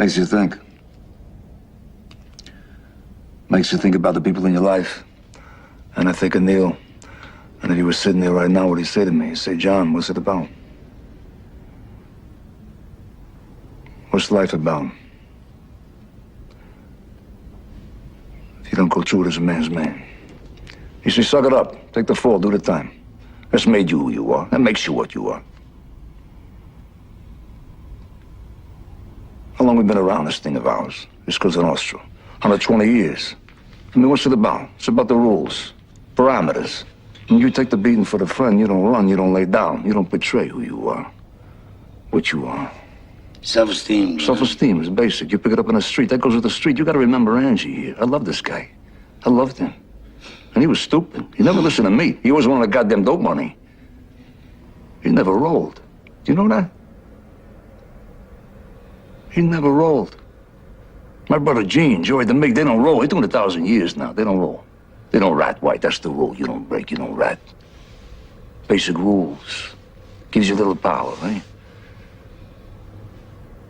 Makes you think. Makes you think about the people in your life. And I think of Neil. And if he was sitting there right now, what he'd say to me? He'd say, John, what's it about? What's life about? If you don't go through it as a man's man. You say, suck it up. Take the fall, do the time. That's made you who you are. That makes you what you are. How long we been around this thing of ours? This Cosa Nostra. 120 years. I mean, what's it about? It's about the rules, parameters. When you take the beating for the friend, you don't run, you don't lay down. You don't betray who you are, what you are. Self-esteem. Self-esteem is basic. You pick it up in the street. That goes with the street. You got to remember Angie here. I love this guy. I loved him. And he was stupid. He never listened to me. He always wanted the goddamn dope money. He never rolled. Do you know that? He never rolled. My brother Gene, Joey, the Mig, they don't roll. They're doing 1,000 years now. They don't roll. They don't rat white. That's the rule. You don't break, you don't rat. Basic rules. Gives you a little power, right?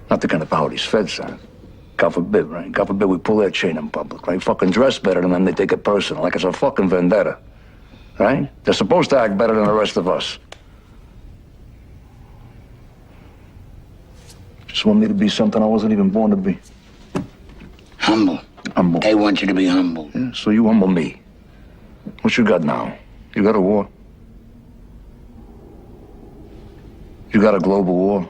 Not the kind of power these feds have. God forbid, right? God forbid we pull their chain in public, right? Fucking dress better than them, they take it personal, like it's a fucking vendetta, right? They're supposed to act better than the rest of us. Just want me to be something I wasn't even born to be. Humble. Humble. They want you to be humble. Yeah, so you humble me. What you got now? You got a war? You got a global war?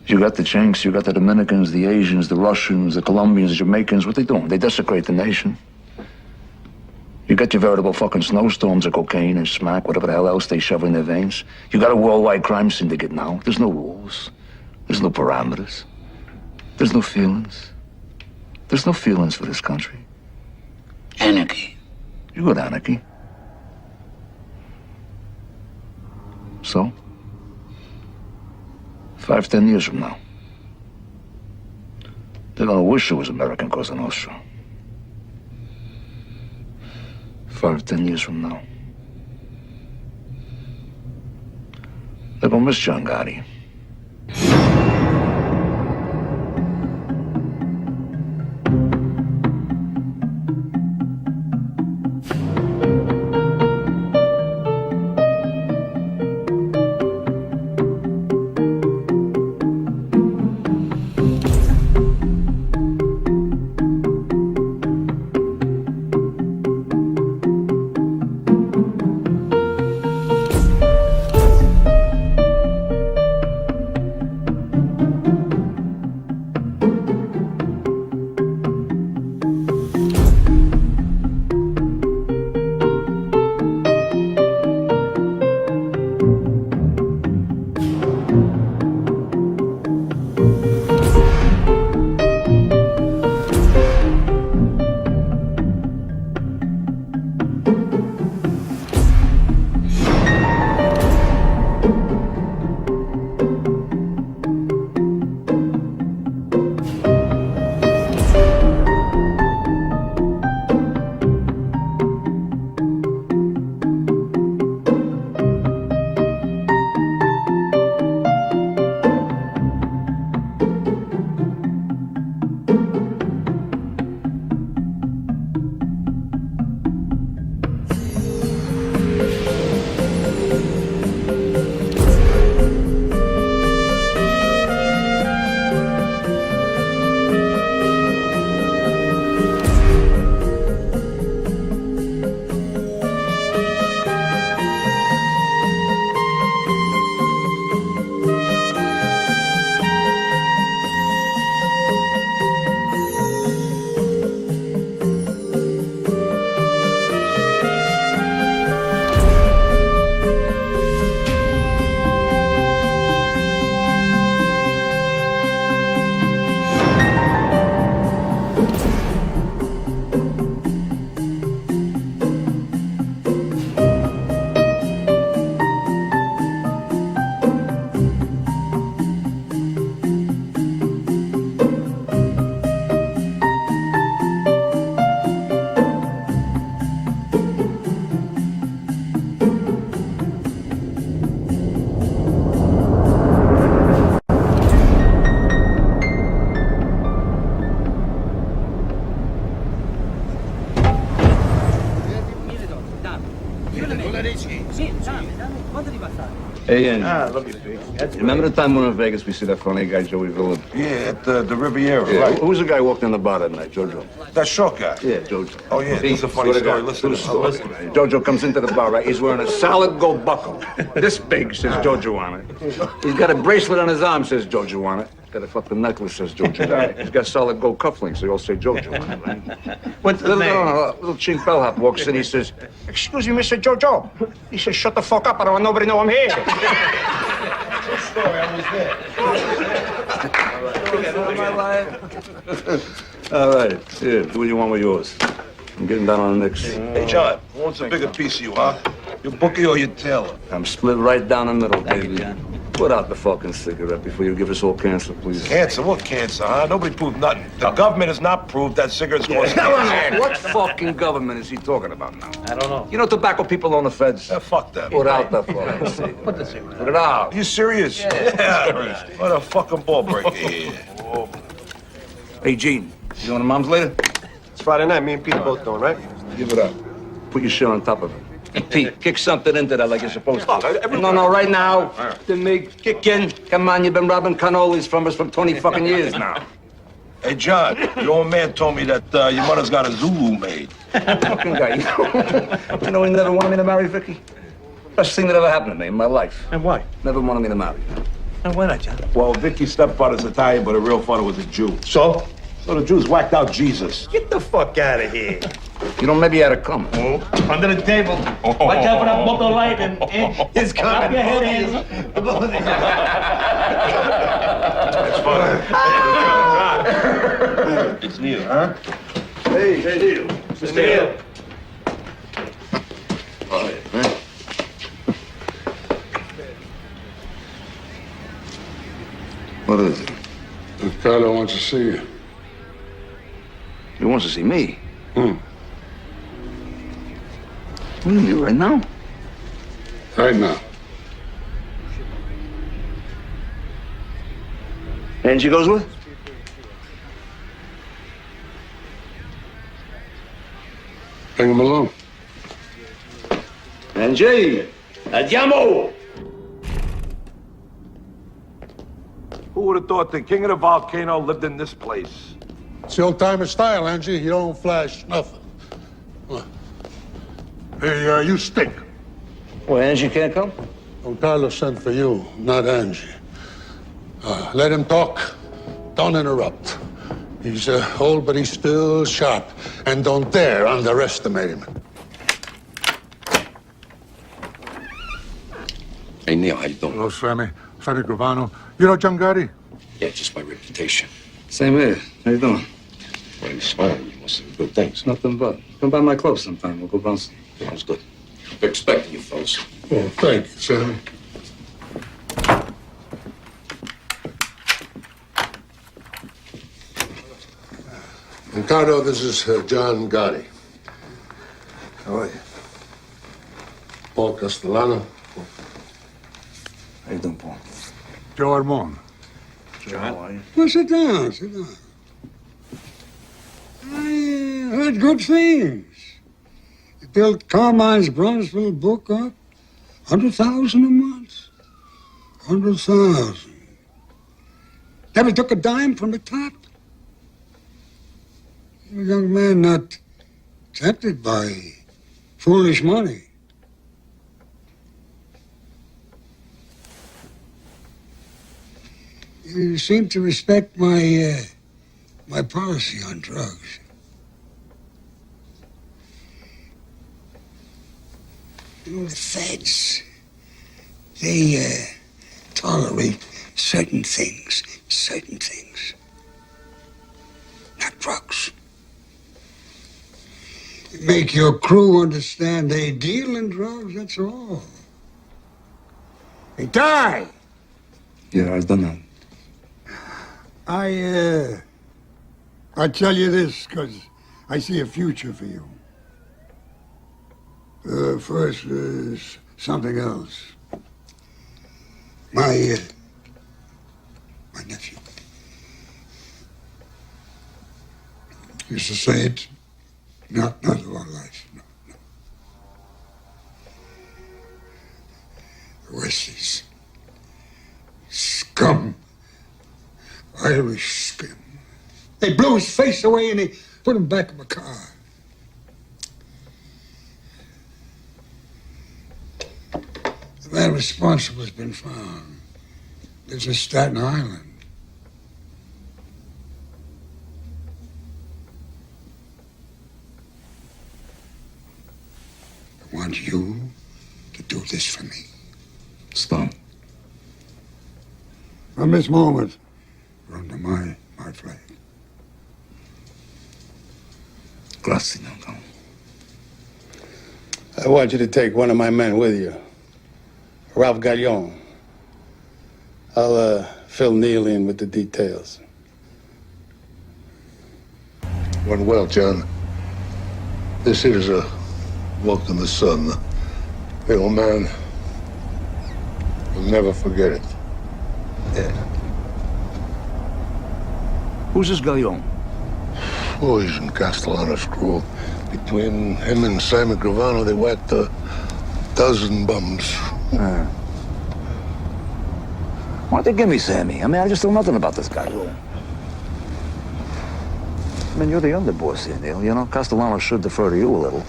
You got the Chinks, you got the Dominicans, the Asians, the Russians, the Colombians, the Jamaicans. What they doing? They desecrate the nation. You got your veritable fucking snowstorms of cocaine and smack, whatever the hell else they shove in their veins. You got a worldwide crime syndicate now. There's no rules. There's no parameters. There's no feelings. There's no feelings for this country. Anarchy. You got anarchy. So? 5, 10 years from now, they're gonna wish it was American Cosa Nostra. 5, 10 years from now, they're gonna miss John Gotti. Hey, remember the time we were in Vegas, we see that funny guy, Joey Villa? Yeah, at the Riviera, Yeah, right? who was the guy who walked in the bar that night, Jojo? That short guy. Yeah, Jojo. Oh, yeah, this is a funny story. Listen to this. Jojo comes into the bar, right? He's wearing a solid gold buckle. This big, says Jojo on it. He's got a bracelet on his arm, says Jojo on it. Got a fucking necklace, says Jojo on it. He's got solid gold cufflinks, they all say Jojo on it, right? What's the name? Little chink bellhop walks in, he says, "Excuse me, Mr. Jojo." He says, "Shut the fuck up, I don't want nobody to know I'm here." Story, I was there. All right, here, do what you want with yours. I'm getting down on the Knicks. Hey, John, who wants a bigger piece of you, huh? Your bookie or your tailor? I'm split right down the middle, baby. you, John. Put out the fucking cigarette before you give us all cancer, please. Cancer? What cancer, huh? Nobody proved nothing. The government has not proved that cigarettes cause cancer. What fucking government is he talking about now? I don't know. You know tobacco people own the feds? Fuck that. Put out the fucking cigarette. Put the cigarette. Put it out. You serious? Yeah. What a fucking ball breaker here. Hey, Gene, you going to Mom's later? It's Friday night. Me and Pete both going, right? Give it up. Put your shit on top of it. Pete, kick something into that like you're supposed to. No, right now. The mig, kick in. Come on, you've been robbing cannolis from us for 20 fucking years now. Hey, John, your old man told me that your mother's got a Zulu maid. Fucking guy. You know he never wanted me to marry Vicky? Best thing that ever happened to me in my life. And why? Never wanted me to marry. And why not, John? Well, Vicky's stepfather's Italian, but her real father was a Jew. So the Jews whacked out Jesus. Get the fuck out of here. You know, maybe you had to come. Under the table. Watch out for that motor light and it's coming. Your head is. It's Neil, huh? Hey, Neil. Mr. Neil. All right, man. What is it? Ricardo wants to see you. He wants to see me. Hmm. What do you mean, right now? Right now. Angie goes with? Bring him along. Angie! Andiamo! Who would have thought the king of the volcano lived in this place? It's the old-timer style, Angie. You don't flash nothing. Hey, you stink. Well, Angie can't come? Don Carlos sent for you, not Angie. Let him talk. Don't interrupt. He's old, but he's still sharp. And don't dare underestimate him. Hey, Neil, how you doing? Hello, Sammy. Sonny Gravano. You know John Gotti? Yeah, just my reputation. Same here. How you doing? Why are you smiling? You must have good things. Nothing but. Come by my club sometime. We'll go bounce. Sounds good. We're expecting you, fellas. Oh, thank you, Sammy. Ricardo, this is John Gotti. How are you? Paul Castellano. How you doing, Paul? Joe Armand. Joe, how are you? Well, sit down, sit down. I heard good things. You built Carmine's Bronzeville book up. 100,000 a month. 100,000. Never took a dime from the top. You're a young man not tempted by foolish money. You seem to respect my policy on drugs. You know, the feds, they tolerate certain things. Not drugs. Make your crew understand they deal in drugs, that's all. They die. Yeah, I've done that. I tell you this because I see a future for you. First is something else. My nephew used to say it, not all life, no. Westies. Scum. Irish scum. They blew his face away and they put him back in the car. The man responsible has been found. Lives in Staten Island. I want you to do this for me. Stop. From this moment, you're under my flag. Grazie, Uncle. I want you to take one of my men with you. Ralph Gallon. I'll fill Neil in with the details. Went well, John. This is a walk in the sun. The old man will never forget it. Yeah. Who's this Gallon? Oh, he's in Castellano's crew. Between him and Simon Gravano, they whacked a dozen bums. Why don't they give me Sammy? I mean, I just know nothing about this guy. I mean, you're the underboss here, Neil. You know, Castellano should defer to you a little.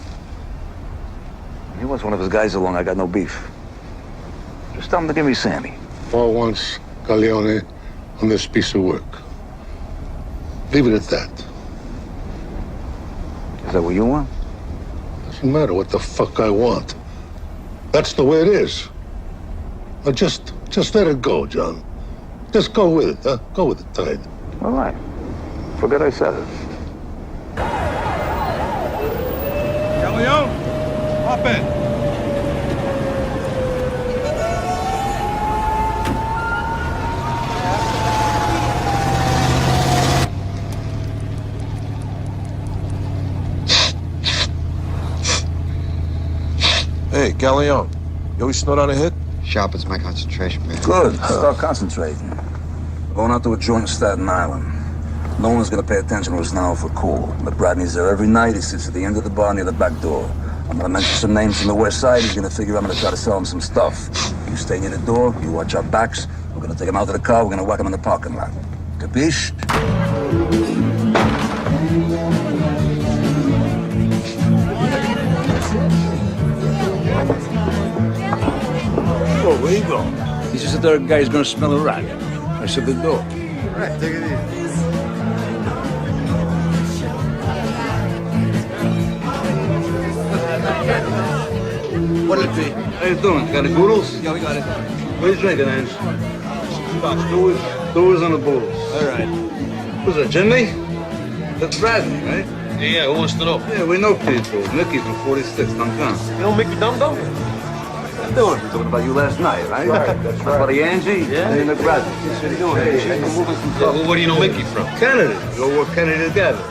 He wants one of his guys along. I got no beef. Just tell him to give me Sammy. Paul wants Galleone on this piece of work. Leave it at that. Is that what you want? Doesn't matter what the fuck I want. That's the way it is. Now just let it go, John. Just go with it, huh? Go with the tide. All right. Forget I said it. Galleon, hop in. Hey, Galleon, you always snort on a hit? Sharpens my concentration, man. Good. Start concentrating. Going out to a joint in Staten Island. No one's gonna pay attention to us now for cool. But Bradley's there every night. He sits at the end of the bar near the back door. I'm gonna mention some names from the west side. He's gonna figure I'm gonna try to sell him some stuff. You stay near the door. You watch our backs. We're gonna take him out to the car. We're gonna whack him in the parking lot. Capiche? Oh, where you going? He's just a third guy who's gonna smell a rat. I said the door. All right, take it easy. What'll it be? How you doing? Got the boodles? Yeah, we got it. What are you drinking, Ange? Doers on the boodles. All right. Who's that, Jimmy? That's Bradley, right? Yeah, who wants to know? Yeah, we know people. Mickey from 46, downtown. You know Mickey Dum Dum? What you doing? We're talking about you last night, right? That's right. Buddy Angie? Yeah. And Bradley. What are you doing? Hey, we're moving some stuff. Well, where do you know Mickey from? Kennedy. We all work Kennedy together.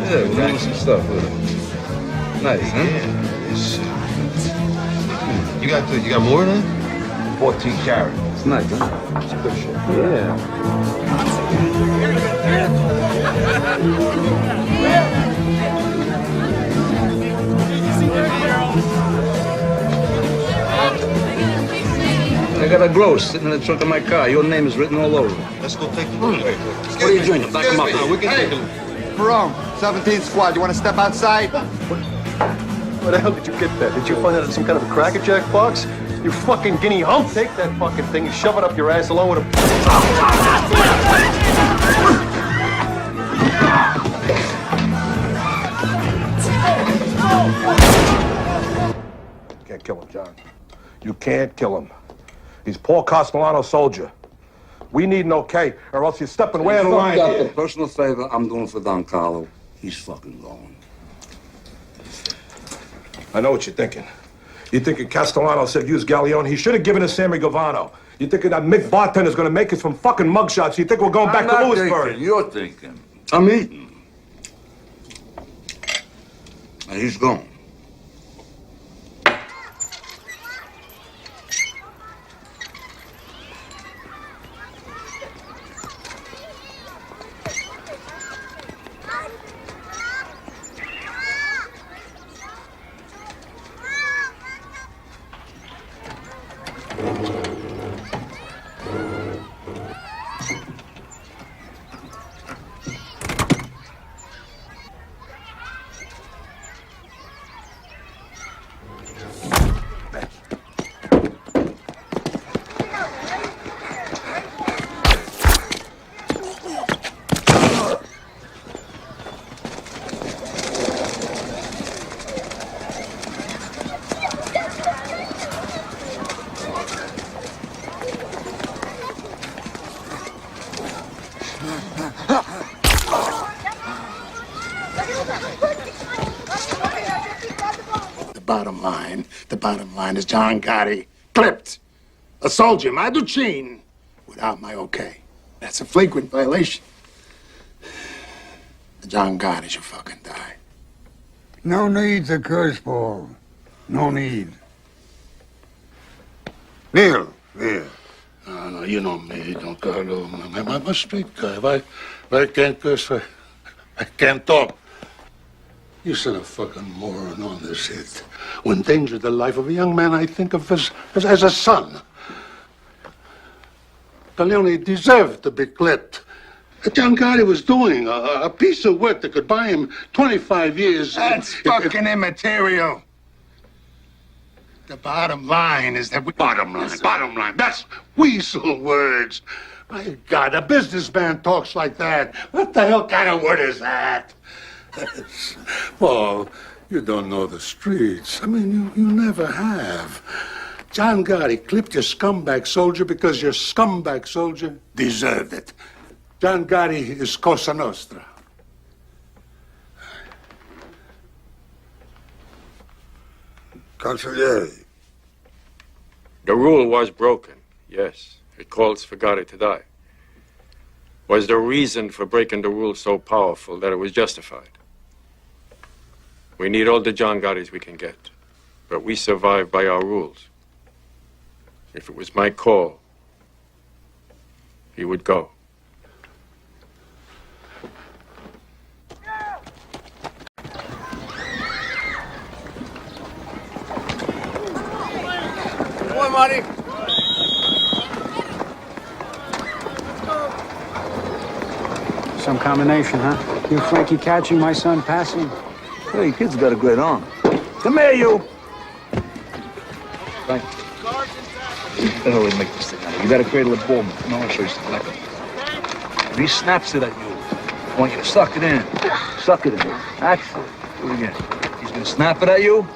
Yeah, we're doing some stuff with it. Nice, huh? Yeah. You got more than that? 14 carat. It's nice, huh? It's good shit. Yeah. I got a gross sitting in the trunk of my car. Your name is written all over it. Let's go take the look. What are you drinking? Back him up. We can take a look. Perone, 17th Squad, you want to step outside? Where the hell did you get that? Did you find that at some kind of a Cracker Jack box? You fucking guinea hump! Take that fucking thing and shove it up your ass along with a... Can't kill him, John. You can't kill him. He's Paul Castellano's soldier. We need an okay, or else you're stepping way out of line Got here. the personal favor I'm doing for Don Carlo. He's fucking gone. I know what you're thinking. You thinking Castellano said use Galleon? He should have given us Sammy Gavano. You thinking that Mick bartender's gonna make us from fucking mugshots? You think we're going back to Lewisburg? You're thinking. I'm eating. And he's gone. The bottom line is John Gotti clipped a soldier, my Duchin, without my okay. That's a flagrant violation. John Gotti should fucking die. No need to curse, Paul. No need. Neil. No, you know me, Don Carlo. I'm a straight guy. If I can't curse, I can't talk. You sent a fucking moron on this hit. Who endangered the life of a young man I think of as a son. Corleone deserved to be clipped. John Gotti was doing a piece of work that could buy him 25 years. That's fucking immaterial. The bottom line is that bottom line. That's weasel words. My God, a businessman talks like that. What the hell kind of word is that? Paul, you don't know the streets. I mean, you never have. John Gotti clipped your scumbag soldier because your scumbag soldier deserved it. John Gotti is Cosa Nostra. Consigliere. The rule was broken, yes. It calls for Gotti to die. Was the reason for breaking the rule so powerful that it was justified? We need all the John Gottis we can get, but we survive by our rules. If it was my call, he would go. Come on, Marty. Some combination, huh? You, Frankie, catching my son passing? Hey, kid's got a great arm. Come here, you. Right. How the hell do we make this thing out? You gotta cradle the ball. Come on, I'll show you something like it. If he snaps it at you, I want you to suck it in. Suck it in. That's it. Do it again. He's gonna snap it at you.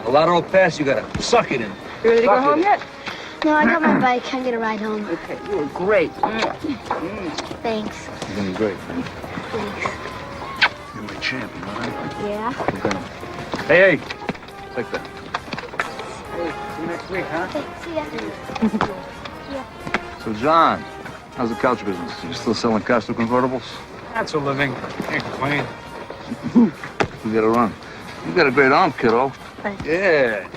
A lateral pass, you gotta suck it in. You ready to go home yet? No, I got my bike. Can't get a ride home. Okay, you were great. Thanks. You're doing great, man. Thanks. You're my champion, all right? Yeah? Okay. Hey, take that. Hey, see you next week, huh? Okay, see ya. So, John, how's the couch business? You still selling Castro convertibles? That's a living. Can't complain. You gotta run. You got a great arm, kiddo. Thanks. Yeah.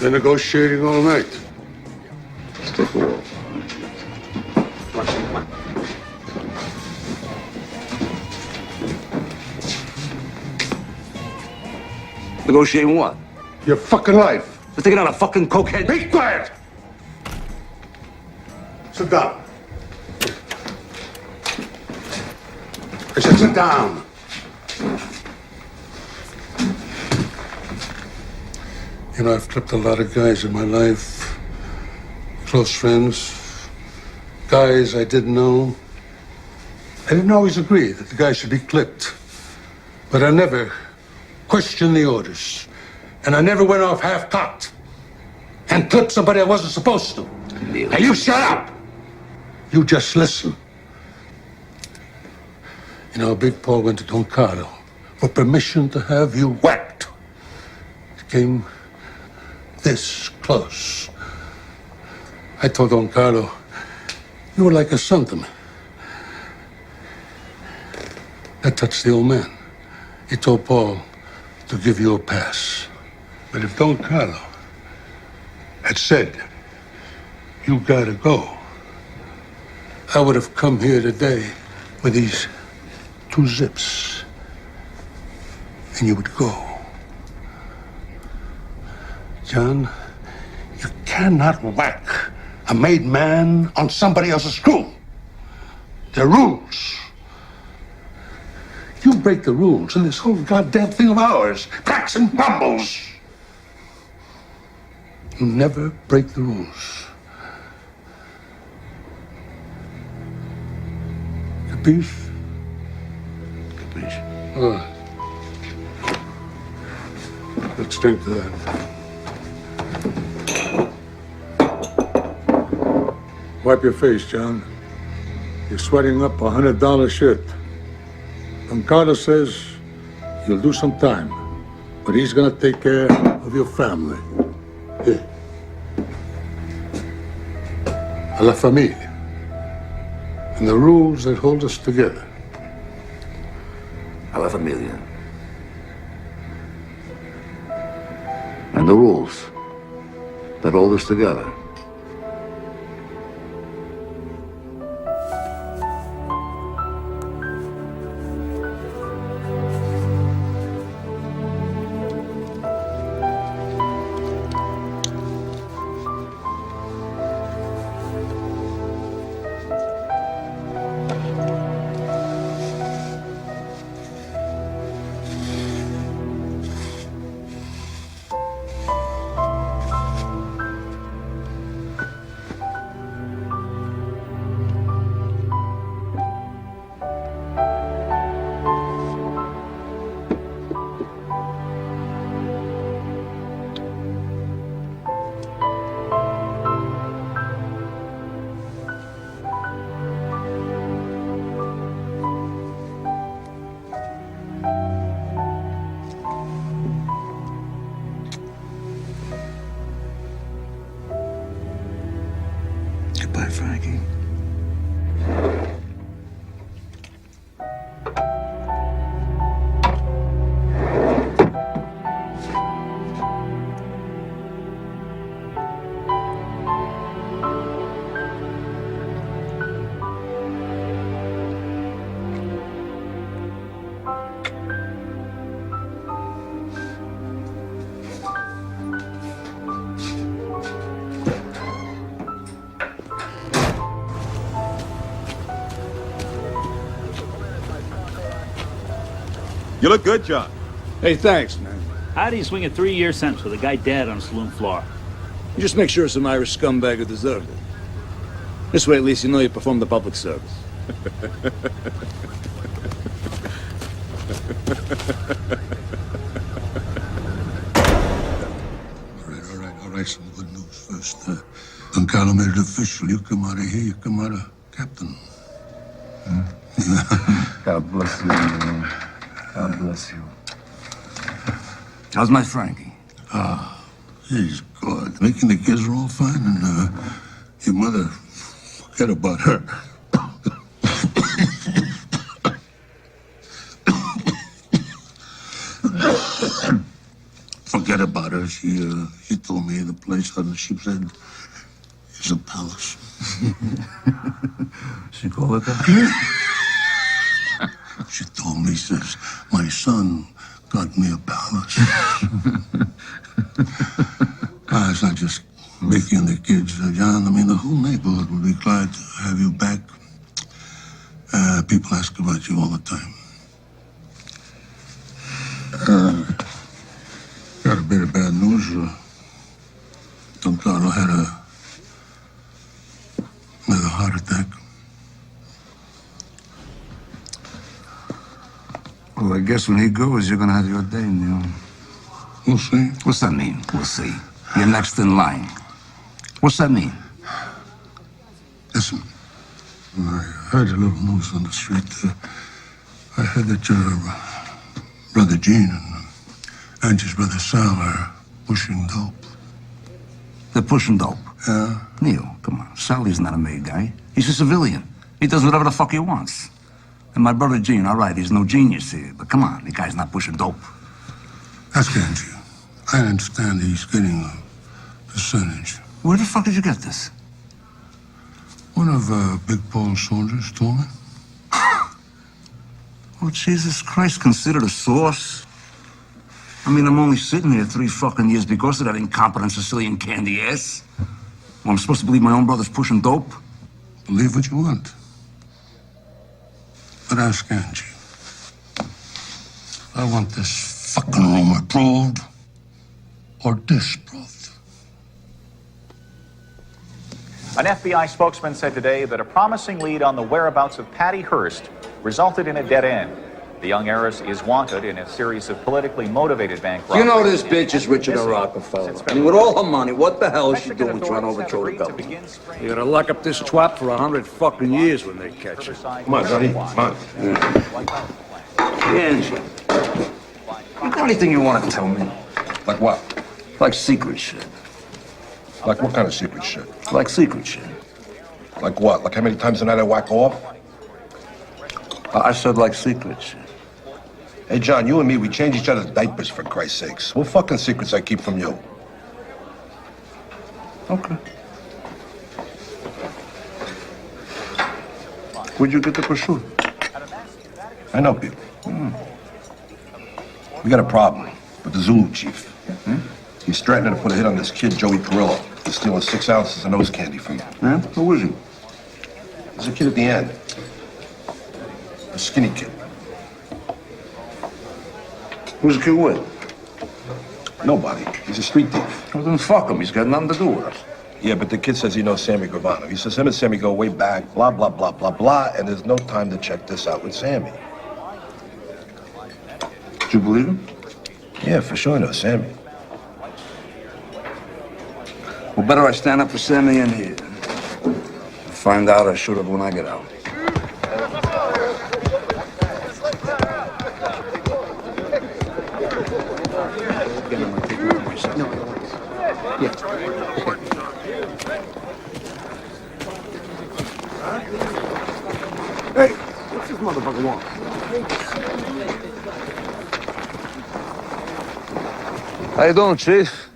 Been negotiating all night. Let's take a walk. Negotiating what? Your fucking life. We're taking out a fucking cokehead. Be quiet! Sit down. I said sit down. You know, I've clipped a lot of guys in my life. Close friends. Guys I didn't know. I didn't always agree that the guy should be clipped. But I never questioned the orders. And I never went off half-cocked and clipped somebody I wasn't supposed to. Now you shut up! You just listen. You know, Big Paul went to Don Carlo for permission to have you whacked. It came this close. I told Don Carlo, you were like a son to me. That touched the old man. He told Paul to give you a pass. But if Don Carlo had said, you gotta go, I would have come here today with these 2 zips, and you would go. John, you cannot whack a made man on somebody else's crew. There are rules. You break the rules, and this whole goddamn thing of ours cracks and crumbles. You never break the rules. Capiche? Capiche. All right. Let's drink to that. Wipe your face, John. You're sweating up a $100 shirt. Don Carlos says you'll do some time, but he's gonna take care of your family. Here. A la familia. And the rules that hold us together. A la familia. And the rules that hold us together. Goodbye, Frankie. You look good, John. Hey, thanks, man. How do you swing a 3-year sentence with a guy dead on a saloon floor? You just make sure some Irish scumbag who deserved it. This way, at least you know you performed the public service. All right, some good news first. Don Carlo made it official. You come out of here, you come out of captain. God bless you, man. God bless you. How's my Frankie? He's good. Making the kids are all fine, and your mother, forget about her. Forget about her. She told me the place on the ship's head is a palace. She called it that? She told me, says, my son got me a palace. It's not just Mickey and the kids, John. I mean, the whole neighborhood will be glad to have you back. People ask about you all the time. Got a bit of bad news. Don Carlo had another heart attack. Well, I guess when he goes, you're gonna have your day, Neil. We'll see. What's that mean? We'll see. You're next in line. What's that mean? Listen, I heard a little news on the street. I heard that your brother Gene and Angie's brother Sal are pushing dope. They're pushing dope. Yeah? Neil, come on. Sally's not a made guy. He's a civilian. He does whatever the fuck he wants. And my brother Gene, all right, he's no genius here, but come on, the guy's not pushing dope. That's Ganji. I understand he's getting a percentage. Where the fuck did you get this? One of Big Paul's soldiers told me. Oh, Jesus Christ, considered a source? I mean, I'm only sitting here 3 fucking years because of that incompetent Sicilian candy ass. Well, I'm supposed to believe my own brother's pushing dope? Believe what you want. But ask Angie. I want this fucking rumor proved or disproved. An FBI spokesman said today that a promising lead on the whereabouts of Patty Hearst resulted in a dead end. The young heiress is wanted in a series of politically motivated bank robberies. You know this bitch is richer than Rockefeller. I mean, with all her money, what the hell is she doing trying to overthrow the government? You're gonna lock up this twat for 100 fucking years when they catch her. Come on, Johnny. Come on. Angie, you got anything you want to tell me? Like what? Like secret shit. Like what kind of secret shit? Like secret shit. Like what? Like how many times a night I whack off? I said like secret shit. Hey, John, you and me, we change each other's diapers, for Christ's sakes. What fucking secrets I keep from you? Okay. Where'd you get the pursuit? I know people. We got a problem with the Zulu chief. He's threatening to put a hit on this kid, Joey Perillo. He's stealing 6 ounces of nose candy from him. Yeah? Who is he? There's a kid at the end. A skinny kid. Who's the kid with? Nobody. He's a street thief. Well, then fuck him. He's got nothing to do with us. Yeah, but the kid says he knows Sammy Gravano. He says him and Sammy go way back, blah, blah, blah, blah, blah, and there's no time to check this out with Sammy. Did you believe him? Yeah, for sure I know Sammy. Well, better I stand up for Sammy in here. Find out I shoot up when I get out. Hey, what's this motherfucker want? How you doing, Chief?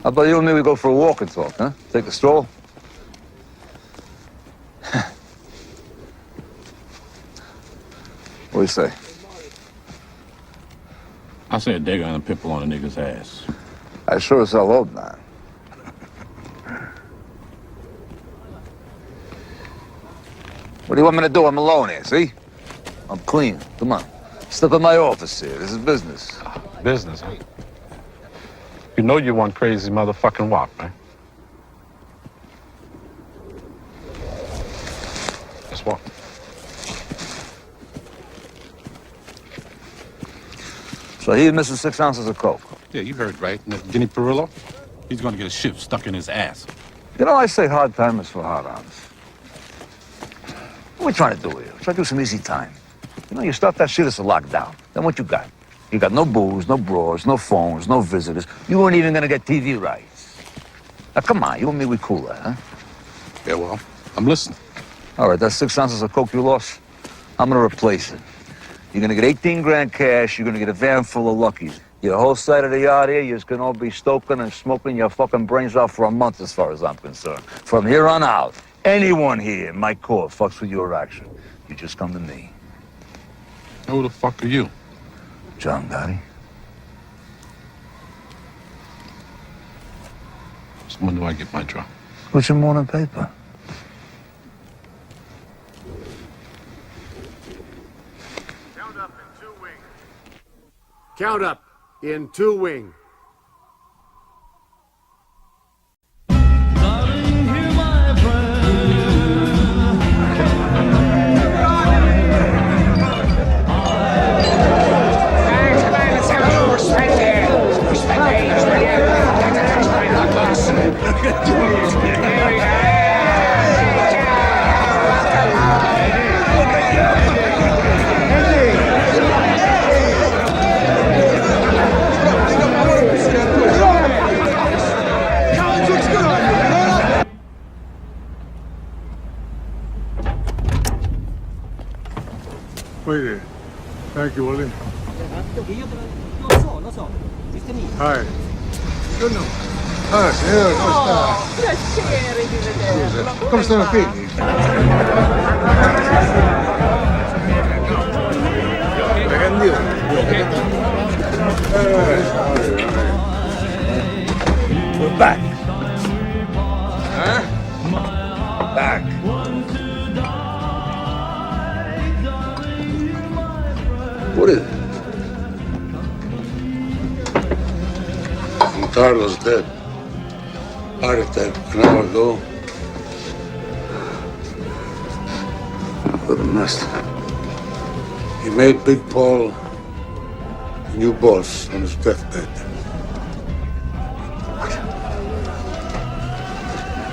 How about you and me, we go for a walk and talk, huh? Take a stroll? What do you say? I said they're gonna pimple on a nigga's ass. I sure as hell hope not. What do you want me to do? I'm alone here, see? I'm clean. Come on. Step in my office here. This is business. Business, huh? You know you one crazy motherfucking wop, man. Let's walk. So he's missing 6 ounces of coke. Yeah, you heard right. And that Guinea Perillo, he's gonna get a shift stuck in his ass. You know, I say hard timers for hard-ons. What are we trying to do here? Try to do some easy time. You know, you start that shit, it's a lockdown. Then what you got? You got no booze, no bras, no phones, no visitors. You weren't even gonna get TV rights. Now, come on, you and me, we cooler, huh? Yeah, well, I'm listening. All right, that's 6 ounces of coke you lost. I'm gonna replace it. You're gonna get 18 grand cash. You're gonna get a van full of luckies. Your whole side of the yard here, you're just gonna all be stoking and smoking your fucking brains out for a month, as far as I'm concerned. From here on out, anyone here in my court fucks with your action. You just come to me. Who the fuck are you? John Gotti. So when do I get my drop? What's your morning paper? Count up in 2 wing. Wait. Thank you, Willie. Lo so. Hi. Ah, signore, come sta? Piacere di vederla. Come stanno i figli? We're back. Huh? Back. What is it? Carlos dead. Heart attack an hour ago. What a mess. He made Big Paul a new boss on his deathbed.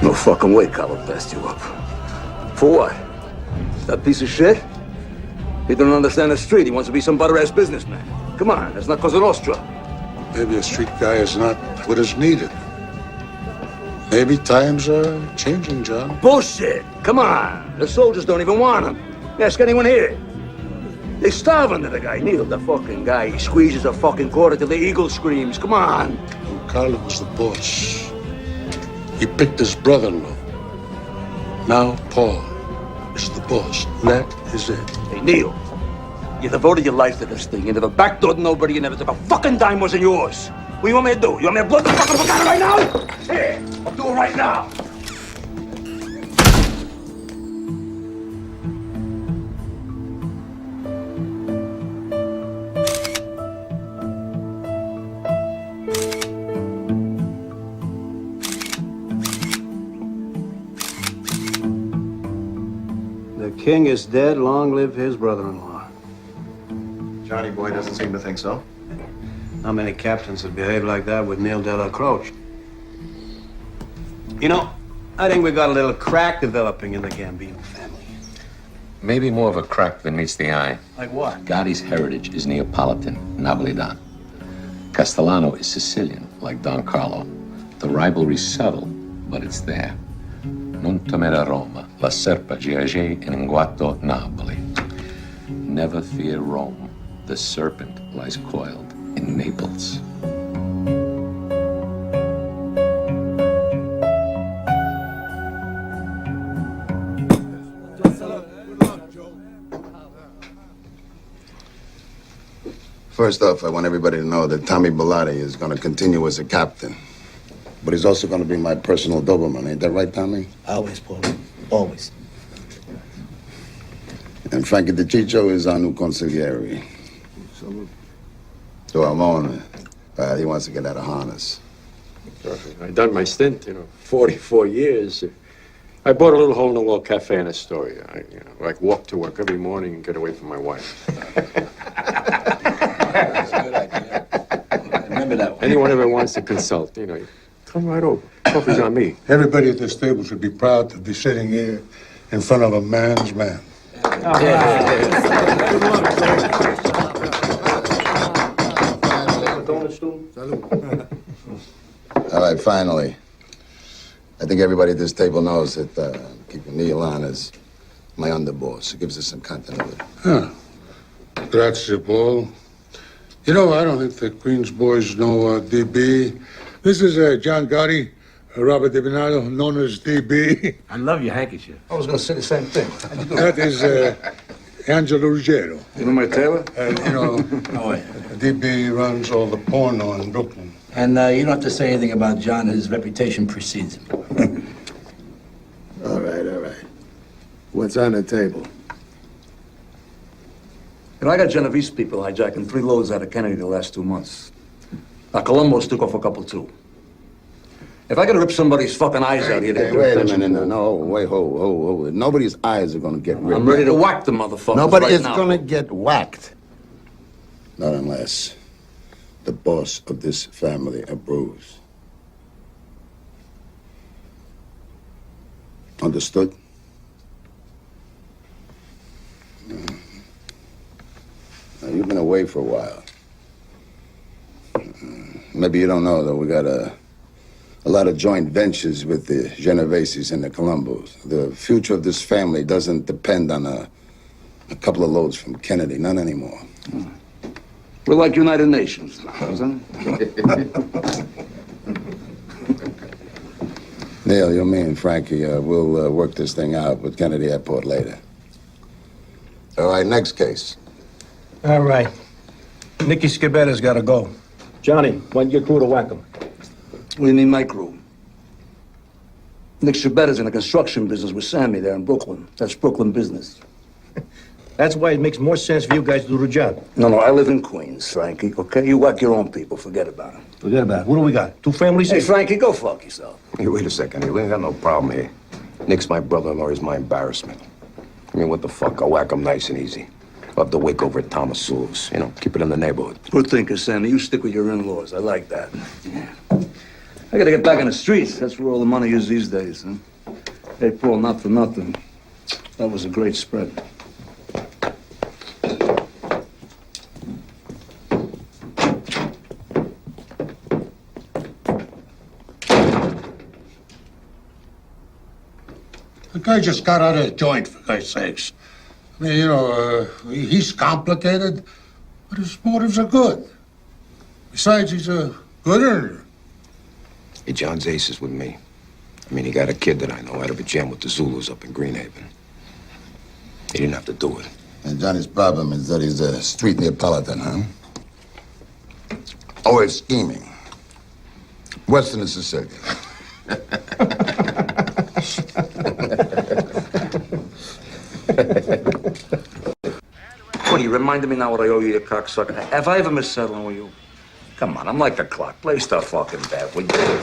No fucking way Carlo passed you up. For what? That piece of shit? He don't understand the street. He wants to be some butter-ass businessman. Come on, that's not Cosa Nostra. Maybe a street guy is not what is needed. Maybe times are changing, John. Bullshit! Come on! The soldiers don't even want him. Ask anyone here. They starve under the guy. Neil, the fucking guy. He squeezes a fucking quarter till the eagle screams. Come on! Well, Carlo was the boss. He picked his brother-in-law. Now Paul is the boss. That is it. Hey, Neil. You devoted your life to this thing. You never backdoored nobody. You never took a fucking dime wasn't yours. What do you want me to do? You want me to blow the fucking fuck out right now? Here, I'll do it right now. The king is dead. Long live his brother-in-law. Johnny boy doesn't seem to think so. Not many captains would behave like that with Neil de la Croce. You know, I think we got a little crack developing in the Gambino family. Maybe more of a crack than meets the eye. Like what? Gotti's heritage is Neapolitan, Napolitan. Castellano is Sicilian, like Don Carlo. The rivalry's subtle, but it's there. Non temere Roma, la serpa giace in guato Napoli. Never fear Rome. The serpent lies coiled in Naples. First off, I want everybody to know that Tommy Bellotti is going to continue as a captain. But he's also going to be my personal Doberman. Ain't that right, Tommy? Always, Paul. Always. And Frankie DeCiccio is our new consigliere. So Armand, he wants to get out of harness. I done my stint, 44 years. I bought a little hole-in-the-wall cafe in Astoria. I walk to work every morning and get away from my wife. Remember that one. Anyone ever wants to consult, come right over. Coffee's on me. Everybody at this table should be proud to be sitting here in front of a man's man. All right, finally. I think everybody at this table knows that keeping Neil on is my underboss. It gives us some continuity. Huh. Grazie, Paul. You know, I don't think the Queen's boys know DB. This is John Gotti, Robert Di Bernardo, known as DB. I love your handkerchief. I was going to say the same thing. That is Angelo Ruggiero. You know my tailor? DB runs all the porno in Brooklyn. And you don't have to say anything about John. His reputation precedes him. All right. What's on the table? I got Genovese people hijacking 3 loads out of Kennedy the last 2 months. Now, Colombo's took off a couple, too. If I can rip somebody's fucking eyes out here... Hey, wait a minute. No, wait, ho. Nobody's eyes are going to get ripped. I'm ready to whack the motherfuckers Nobody is right now. going to get whacked. Not unless the boss of this family approves. Understood? Now, you've been away for a while. Maybe you don't know, though, we got a lot of joint ventures with the Genoveses and the Colombos. The future of this family doesn't depend on a A couple of loads from Kennedy, none anymore. We're like United Nations, isn't it? Neil, you mean, Frankie, we'll work this thing out with Kennedy Airport later. All right, next case. All right. Nicky Scabetta's got to go. Johnny, want your crew to whack him? What do you mean, my crew? Nick Shabetta's in the construction business with Sammy there in Brooklyn. That's Brooklyn business. That's why it makes more sense for you guys to do the job. No, I live in Queens, Frankie, okay? You whack your own people. Forget about it. Forget about it. What do we got? 2 families? Hey, Frankie, go fuck yourself. Hey, wait a second. We ain't got no problem here. Nick's my brother-in-law. He's my embarrassment. I mean, what the fuck? I'll whack him nice and easy. I'll have to wake over at Thomas Sewell's. You know, keep it in the neighborhood. Good thinking, Sammy. You stick with your in-laws. I like that. Yeah. I gotta get back on the streets. That's where all the money is these days, huh? Hey, Paul, not for nothing. That was a great spread. The guy just got out of the joint, for God's sakes. I mean, you know, he's complicated, but his motives are good. Besides, he's a good earner. Hey, John's ace is with me. I mean, he got a kid that I know out of a jam with the Zulus up in Greenhaven. He didn't have to do it. And Johnny's problem is that he's a street Neapolitan, huh? Oh, it's scheming. Western and Sicilian. What, you reminded me now what I owe you, you cocksucker? Have I ever missed settling with you? Come on, I'm like the clock. Play stuff fucking bad, would you?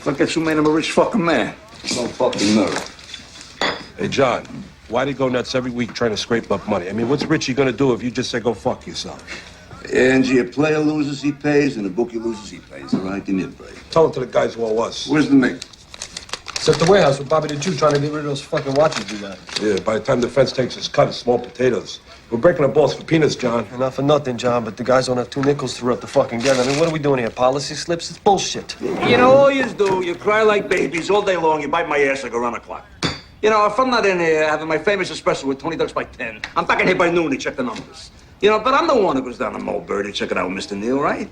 Look at you made him a rich fucking man. No fucking nerve. Hey, John, why do you go nuts every week trying to scrape up money? I mean, what's Richie gonna do if you just say go fuck yourself? Angie, a player loses, he pays, and a bookie loses, he pays. All right, give me a break. Tell it to the guys who owe us. Where's the mate? It's at the warehouse with Bobby the Jew trying to get rid of those fucking watches we got. Yeah, by the time the fence takes its cut, it's small potatoes. We're breaking our balls for peanuts, John. Not for nothing, John, but the guys don't have 2 nickels to rub the fucking together. I mean, what are we doing here? Policy slips? It's bullshit. You know, all you do, you cry like babies all day long, you bite my ass like around the clock. You know, if I'm not in here having my famous espresso with 20 ducks by 10, I'm back in here by noon to check the numbers. You know, but I'm the one who goes down to Mulberry to check it out with Mr. Neal, right?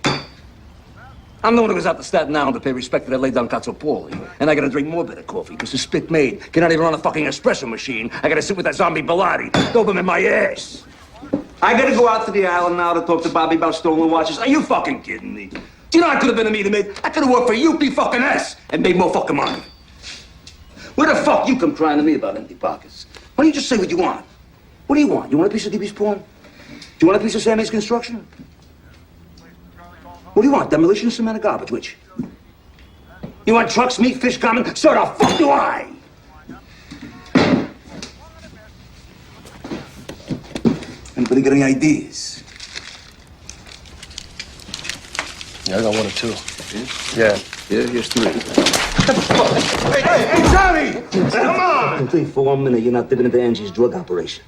I'm the one who goes out to Staten Island to pay respect to that lay down Cazzo Paulie. And I gotta drink more bitter coffee, because the spit maid cannot even run a fucking espresso machine. I gotta sit with that zombie Bilotti, dope him in my ass. I gotta go out to the island now to talk to Bobby about stolen watches. Are you fucking kidding me? Do you know I could have been a meter maid? I could have worked for UP fucking S and made more fucking money. Where the fuck you come crying to me about empty pockets? Why don't you just say what you want? What do you want? You want a piece of DB's pawn? Do you want a piece of Sammy's construction? What do you want? Demolition, cement, or garbage? Which? You want trucks, meat, fish, common? So the fuck do I? Anybody got any ideas? Yeah, I got 1 or 2. Yeah. Yeah, here's 3. Hey, Johnny! Come on! Don't think for 1 minute you're not dipping into Angie's drug operation.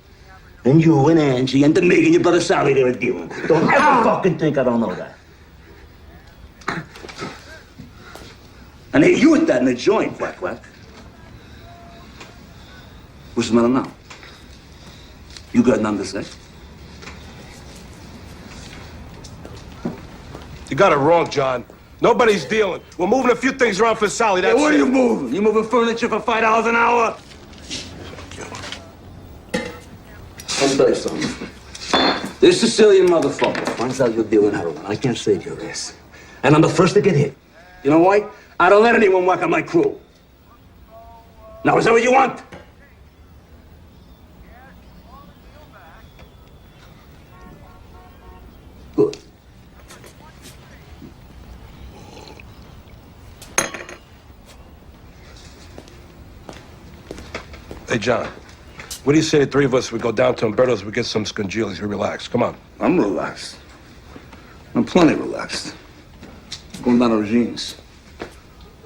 And you and Angie and the Mig and your brother Sally, they were dealing. Don't ever fucking think I don't know that. And hey, you with that in the joint, whack. What's the matter now? You got nothing to say? You got it wrong, John. Nobody's dealing. We're moving a few things around for Sally, that's what it. are you moving? You moving furniture for $5 an hour? Let me tell you something. This Sicilian motherfucker finds out you're dealing heroin. I can't save your ass. And I'm the first to get hit. You know why? I don't let anyone whack on my crew. Now, is that what you want? Good. Hey, John, what do you say the 3 of us, we go down to Umberto's, we get some scongilis, we relax. Come on. I'm relaxed. I'm plenty relaxed. Going down to Regine's.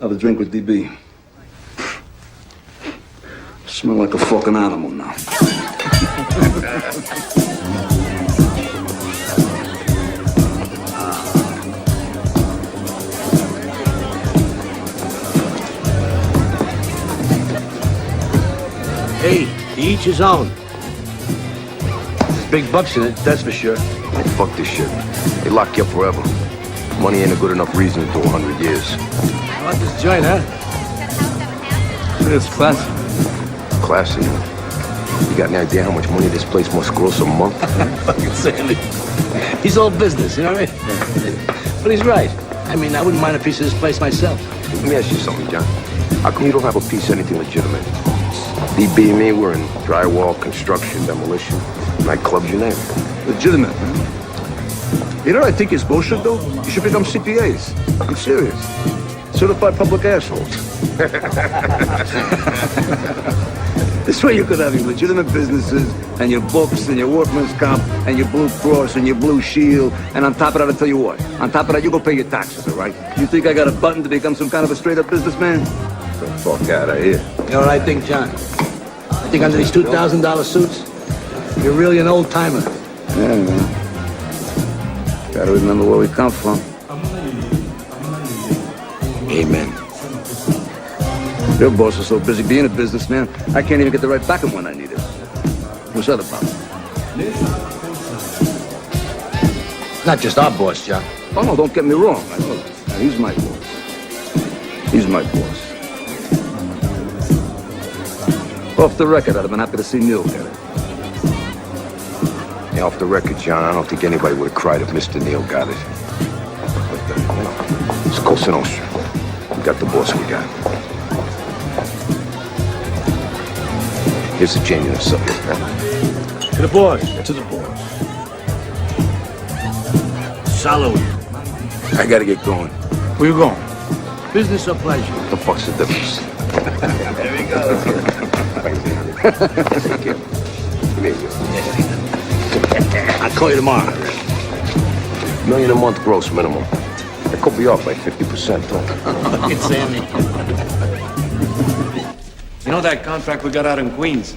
Have a drink with DB. Smell like a fucking animal now. Hey, to each his own. Big bucks in it, that's for sure. Hey, fuck this shit. They lock you up forever. Money ain't a good enough reason to do 100 years. I like this joint, huh? It's classy. Classy. You got any idea how much money this place must gross a month? Fucking Sandy. He's all business, you know what I mean? But he's right. I mean, I wouldn't mind a piece of this place myself. Let me ask you something, John. How come you don't have a piece of anything legitimate? DB and me, we're in drywall, construction, demolition, nightclubs, you name it. Legitimate, man. You know what I think is bullshit, though? You should become CPAs. I'm serious. Certified public assholes. This way you could have your legitimate businesses and your books and your workman's comp and your Blue Cross and your Blue Shield. And on top of that, I'll tell you what. On top of that, you go pay your taxes, all right? You think I got a button to become some kind of a straight-up businessman? Get the fuck out of here. You know what I think, John? I think under these $2,000 suits, you're really an old-timer. Yeah, man. Gotta remember where we come from. Amen. Your boss is so busy being a businessman, I can't even get the right back of when I need it. What's that about? Not just our boss, John. Oh, no, don't get me wrong. I know that. He's my boss. He's my boss. Off the record, I'd have been happy to see Neil get it. Yeah, off the record, John, I don't think anybody would have cried if Mr. Neil got it. But, you know, it's Cosa Nostra. We got the boss we got. Here's the change in the subject, man. To the boss. To the boss. Salud. I gotta get going. Where you going? Business or pleasure? What the fuck's the difference? There we go. Take care. There you go. I'll call you tomorrow. $1 million a month gross minimum. That could be off by 50%, though. Fucking Sammy. You know that contract we got out in Queens?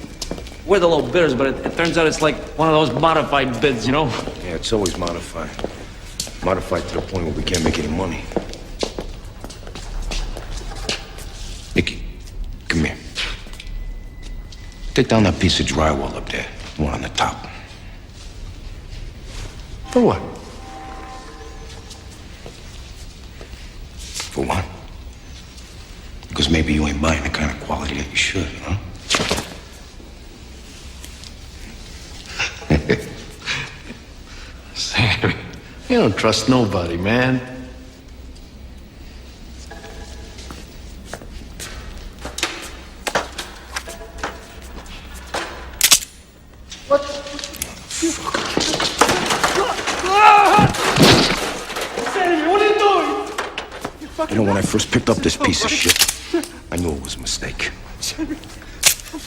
We're the low bidders, but it turns out it's like one of those modified bids, you know? Yeah, it's always modified. Modified to the point where we can't make any money. Nicky, come here. Take down that piece of drywall up there, the one on the top. For what? For what? Because maybe you ain't buying the kind of quality that you should, huh? Sammy, you don't trust nobody, man. What? Sammy, what are you doing? You know, when I first picked up this piece of shit, I knew it was a mistake.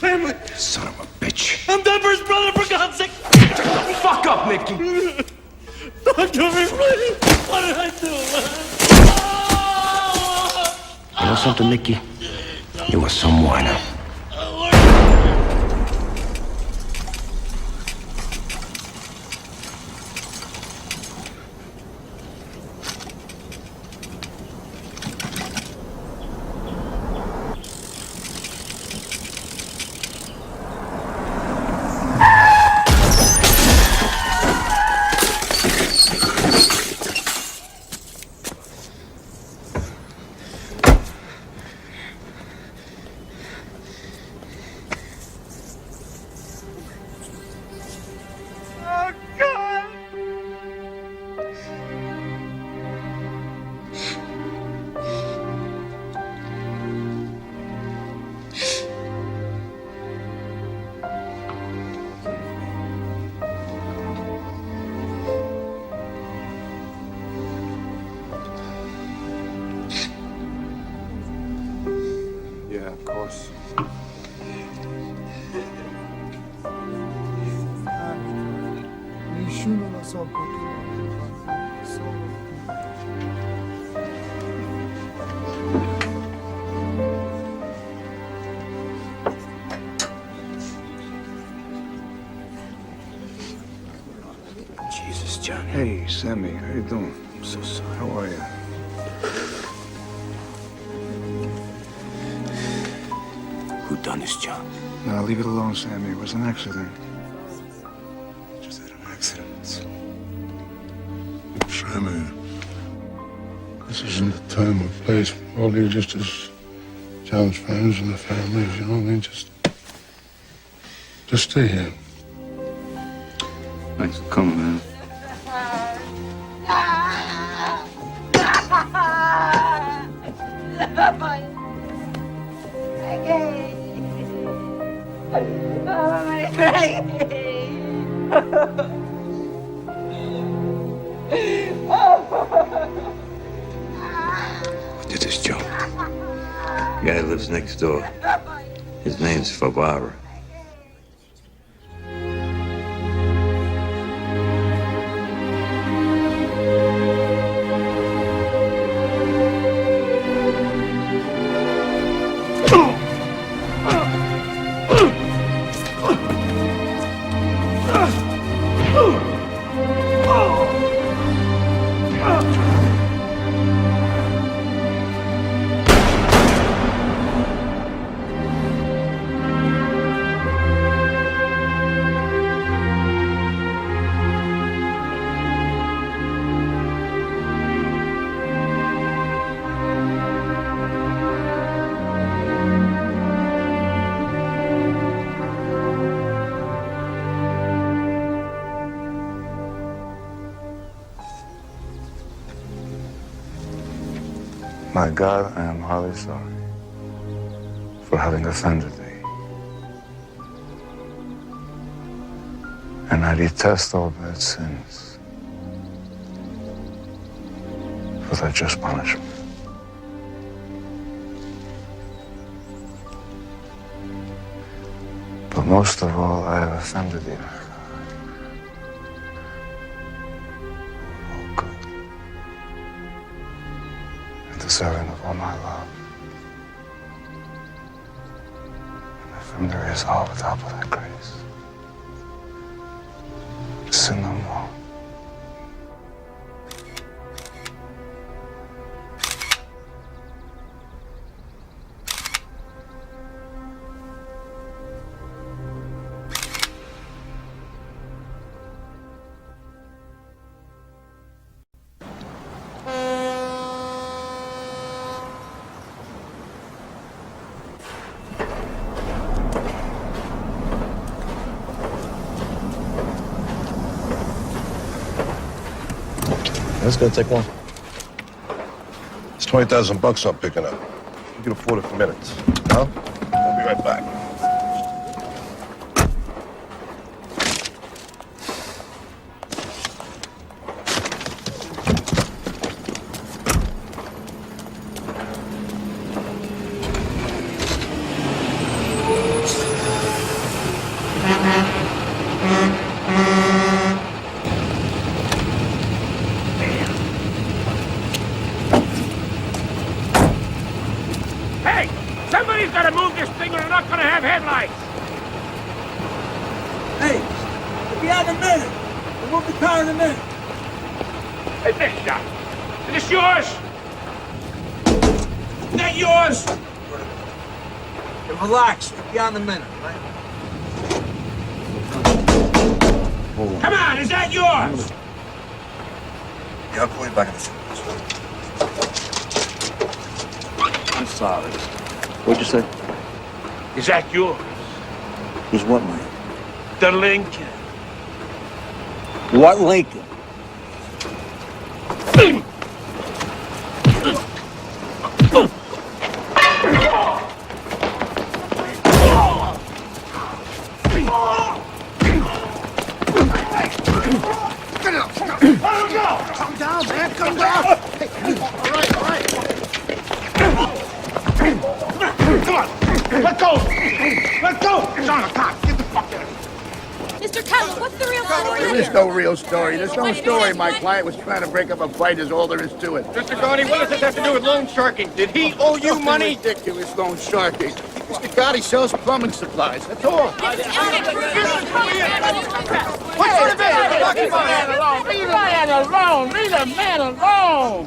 Family. Son of a bitch. I'm Denver's brother, for God's sake. Shut the fuck up, Nicky. Don't do me, please. What did I do, man? You know something, Nicky? You are some whiner. Yeah, of course. Nessuno so Jesus, Johnny. Hey, Sammy, how you doing? I'm so sorry. How are you? Who done this, John? No, leave it alone, Sammy. It was an accident. Just I mean, this isn't the time or place for all you just as John's friends and the families, you know what I mean? Just stay here. Thanks for coming, man. What did this, Joe? The guy lives next door. His name's Favara. My God, I am highly sorry for having offended thee. And I detest all bad sins for their just punishment. But most of all, I have offended thee, my God. Oh, God. And deserving of all my love. And from there is all without but thy grace. Sin no more. That's gonna take long. It's $20,000 I'm picking up. You can afford it for minutes. Huh? I'll be right back. Hey! Somebody's got to move this thing or we're not going to have headlights! Hey, we'll be out in a minute. We'll move the car in a minute. Hey, this shot. Is this yours? Is that yours? Hey, relax. We'll be out in a minute, right? Come on, is that yours? Yeah, I'll call you back in a second. I'm sorry. What'd you say? Is that yours? Who's what, Mike? The Lincoln. What Lincoln? Calm down, man. Calm down. Hey, all right. Come on. Let go. Let go. John, come. Get the fuck out of here. Mr. Cutler, what's the real story There is here? no real story. There's no story. My client was trying to break up a fight is all there is to it. Mr. Gotti, what does this have to do with loan sharking? Did he owe you Nothing money? ridiculous loan sharking. Mr. Gotti sells plumbing supplies. That's all. What sort of business? Leave the man alone!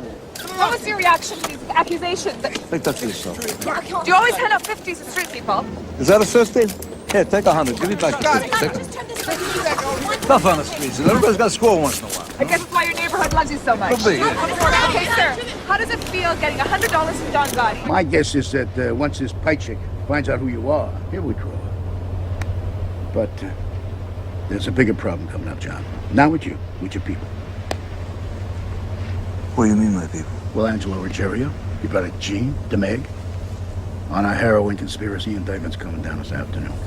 What was your reaction to these accusations? Take that to yourself. Do you always hand out 50s to street people? Is that a 50? Here, take 100. Give me back the 50. Take it. Stuff on the streets, and everybody's got to score once in a while. I guess that's why your neighborhood loves you so much. Okay, sir, how does it feel getting $100 from Don Gotti? My guess is that once this paycheck finds out who you are, he'll withdraw. But there's a bigger problem coming up, John. Not with you, with your people. What do you mean, my people? Well, Angelo Ruggiero, your brother Gene, DeMeg, on our heroin conspiracy indictment's coming down this afternoon.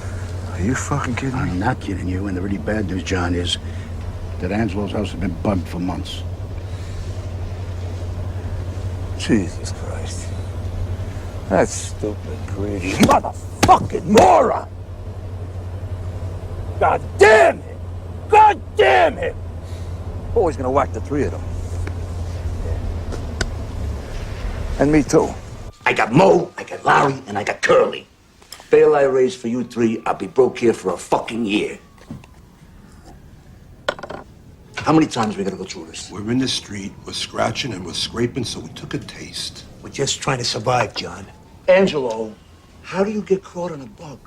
Are you fucking kidding me? I'm not kidding you, and the really bad news, John, is that Angelo's house has been bugged for months. Jesus Christ. That stupid, greedy motherfucking moron! God damn him! God damn him! Always gonna whack the three of them. And me too. I got Mo, I got Larry, and I got Curly. Bail I raised for you three, I'll be broke here for a fucking year. How many times are we gonna go through this? We're in the street, we're scratching and we're scraping, so we took a taste. We're just trying to survive, John. Angelo, how do you get caught on a bug?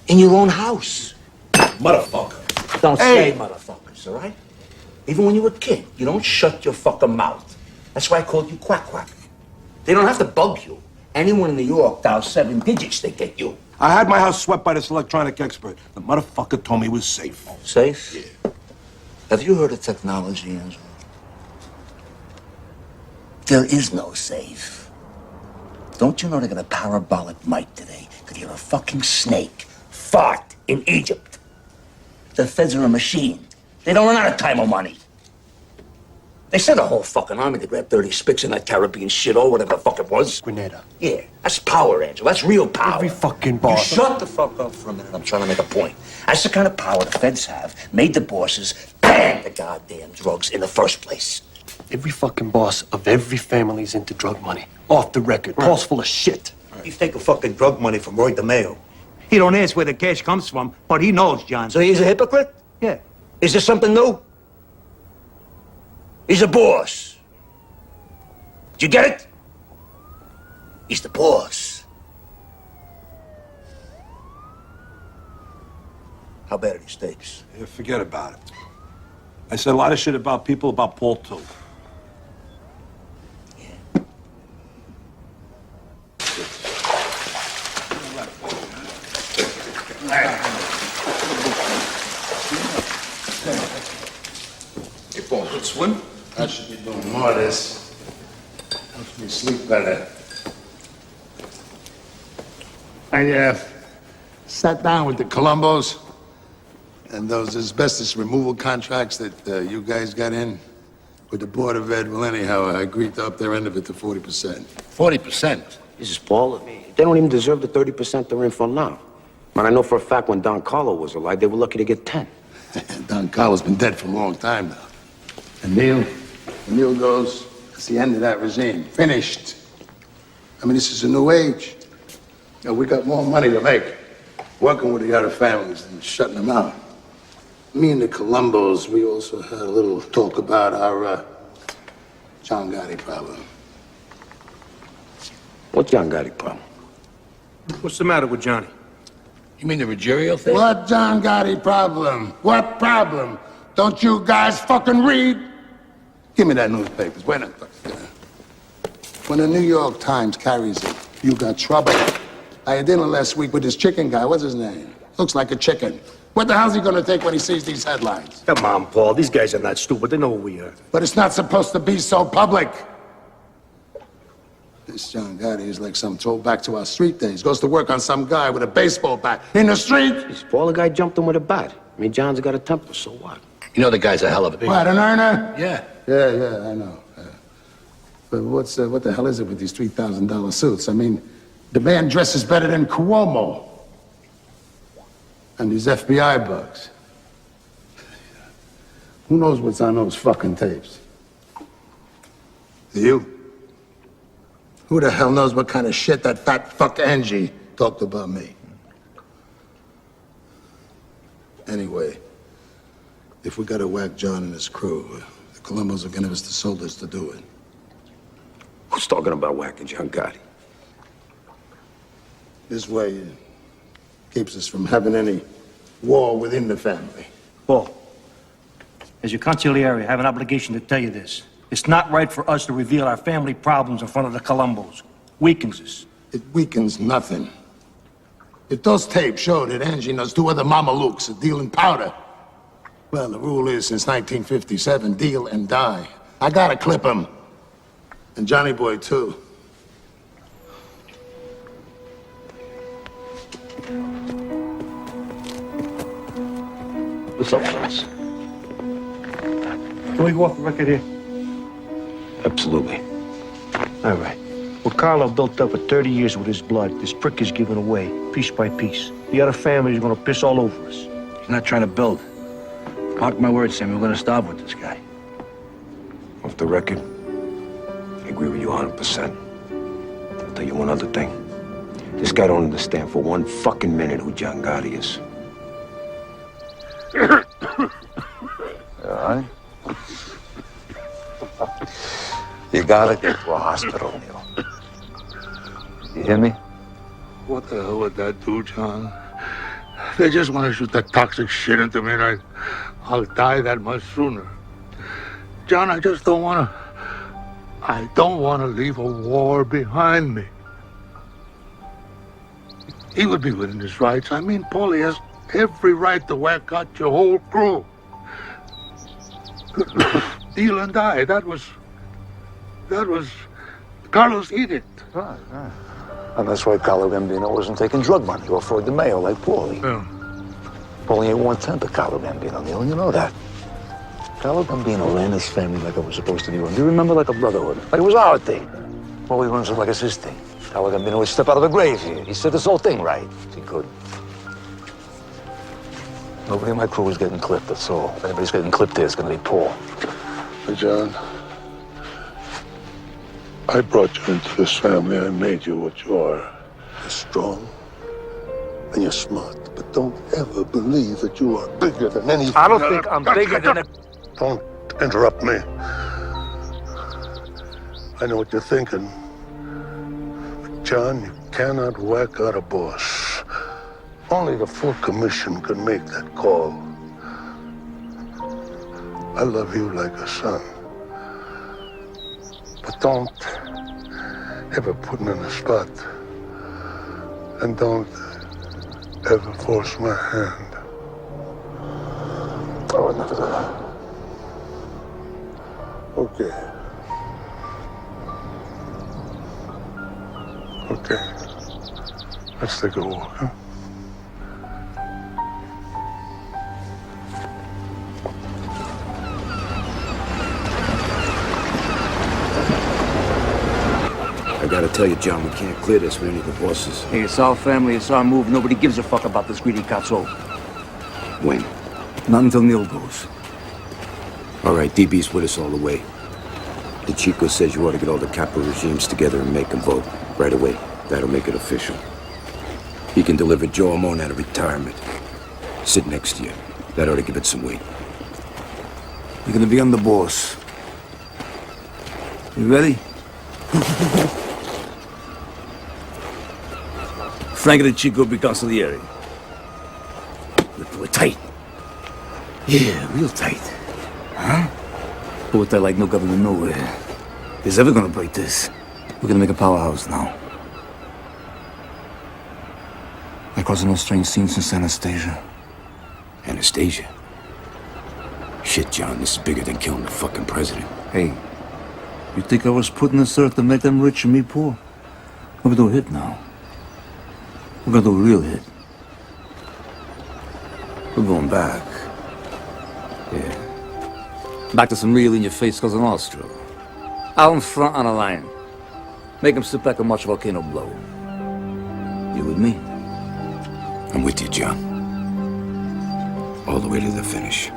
In your own house. Motherfucker. Don't say motherfuckers, all right? Even when you were a kid, you don't shut your fucking mouth. That's why I called you Quack Quack. They don't have to bug you. Anyone in New York dials 7 digits, they get you. I had my house swept by this electronic expert. The motherfucker told me it was safe. Safe? Yeah. Have you heard of technology, Angelo? There is no safe. Don't you know they got a parabolic mic today? Could hear a fucking snake fart in Egypt. The feds are a machine. They don't run out of time or money. They sent a whole fucking army to grab 30 spics in that Caribbean shit or whatever the fuck it was. Grenada. Yeah, that's power, Angelo. That's real power. Every fucking You boss. shut the fuck up for a minute. I'm trying to make a point. That's the kind of power the feds have. Made the bosses ban the goddamn drugs in the first place. Every fucking boss of every family's into drug money. Off the record. Paul's full of shit. He's taking fucking drug money from Roy DeMeo. He don't ask where the cash comes from, but he knows, John. So he's a hypocrite? Yeah. Is there something new? He's a boss. Did you get it? He's the boss. How bad are these stakes? Yeah, forget about it. I said a lot of shit about people, about Paul, too. Hey, Paul, good swim? I should be doing more of this. Helps me sleep better. I sat down with the Colombos and those asbestos removal contracts that you guys got in with the Board of Ed. Well, anyhow, I agreed to up their end of it to 40%. 40%? This is Paul. They don't even deserve the 30% they're in for now. Man, I know for a fact when Don Carlo was alive, they were lucky to get 10. Don Carlo's been dead for a long time now. And Neil goes, it's the end of that regime. Finished. I mean, this is a new age. You know, we got more money to make working with the other families than shutting them out. Me and the Colombos, we also had a little talk about our John Gotti problem. What John Gotti problem? What's the matter with Johnny? You mean the Ruggiero thing? What John Gotti problem? What problem? Don't you guys fucking read? Give me that newspaper. Wait a minute. When the New York Times carries it, you got trouble. I had dinner last week with this chicken guy. What's his name? Looks like a chicken. What the hell's he gonna take when he sees these headlines? Come on, Paul. These guys are not stupid. They know who we are. But it's not supposed to be so public. This John Gotti is like some throwback to our street days. Goes to work on some guy with a baseball bat in the street. Jeez, Paul, the guy jumped him with a bat. I mean, John's got a temper, so what? You know the guy's a hell of a big... What, an earner? Yeah. Yeah, I know. But what the hell is it with these $3,000 suits? I mean, the man dresses better than Cuomo. And these FBI bugs. Who knows what's on those fucking tapes? Do you? Who the hell knows what kind of shit that fat fuck Angie talked about me? Anyway, if we gotta whack John and his crew, the Colombos are gonna give us the soldiers to do it. Who's talking about whacking John Gotti? This way it keeps us from having any war within the family. Paul, As your consigliere, I have an obligation to tell you this. It's not right for us to reveal our family problems in front of the Colombos. Weakens us. It weakens nothing. If those tapes show that Angie knows two other Mamalukes are dealing powder, well, the rule is since 1957, deal and die. I gotta clip him. And Johnny Boy, too. What's up, fellas? Can we go off the record here? Absolutely. All right. What Carlo built up for 30 years with his blood, this prick is giving away, piece by piece. The other families are gonna piss all over us. He's not trying to build. Mark my words, Sammy, we're gonna starve with this guy. Off the record, I agree with you 100%. I'll tell you one other thing. This guy don't understand for one fucking minute who John Gotti is. All right. You gotta get to a hospital, Neil. You hear me? What the hell would that do, John? They just want to shoot that toxic shit into me, and I'll die that much sooner. John, I just don't want to... I don't want to leave a war behind me. He would be within his rights. I mean, Paulie has every right to whack out your whole crew. Deal and die. That was Carlos' edict. Right. And that's why Carlo Gambino wasn't taking drug money or Freud the Mayo like Paulie. Yeah. Paulie ain't one-tenth of Carlo Gambino, Neil, and you know that. Carlo Gambino ran his family like it was supposed to be run. Do you remember, like a brotherhood? Like it was our thing. Paulie runs it like it's his thing. Carlo Gambino would step out of the grave here. He said this whole thing right. He could. Nobody in my crew is getting clipped, that's all. If anybody's getting clipped there, it's gonna be Paul. Hey, John, I brought you into this family. I made you what you are. You're strong and you're smart, but don't ever believe that you are bigger than anything. I don't think I'm bigger than a... Don't interrupt me. I know what you're thinking. But John, you cannot whack out a boss. Only the full commission can make that call. I love you like a son. But don't ever put me in a spot. And don't ever force my hand. I would never do that. Okay. Okay. Let's take a walk, huh? I gotta tell you, John, we can't clear this with any of the bosses. Hey, it's our family, it's our move. Nobody gives a fuck about this greedy cazzo. When? Not until Neil goes. All right, DB's with us all the way. The Chico says you ought to get all the capo regimes together and make them vote right away. That'll make it official. He can deliver Joe Harmon out of retirement. Sit next to you. That ought to give it some weight. You're gonna be on the boss. You ready? Frank and the Chico be consigliere. We're tight. Yeah, real tight. Huh? But tight like no government nowhere. Is ever gonna break this? We're gonna make a powerhouse now. Like causing no strange scenes since Anastasia. Anastasia? Shit, John, this is bigger than killing the fucking president. Hey, you think I was putting this earth to make them rich and me poor? We're gonna do a hit now. We're gonna do a real hit. We're going back. Yeah. Back to some real in-your-face Cousin Austro. Out in front on a line. Make him sit back and watch a volcano blow. You with me? I'm with you, John. All the way to the finish.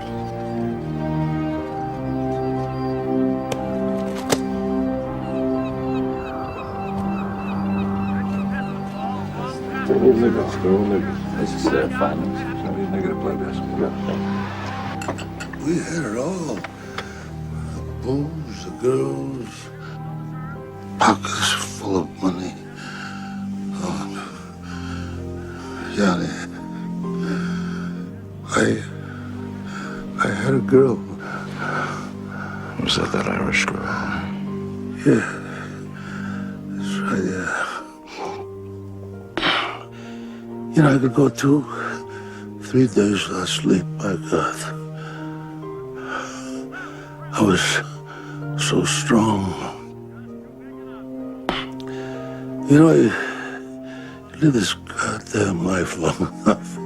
This is finance. Somebody's nigga to play basketball. We had it all. The booze, the girls, pockets full of money. Oh, Johnny, I had a girl Was that Irish girl? Yeah. That's right, yeah. You know, I could go 2-3 days without sleep, my God. I was so strong. You know, you live this goddamn life long enough.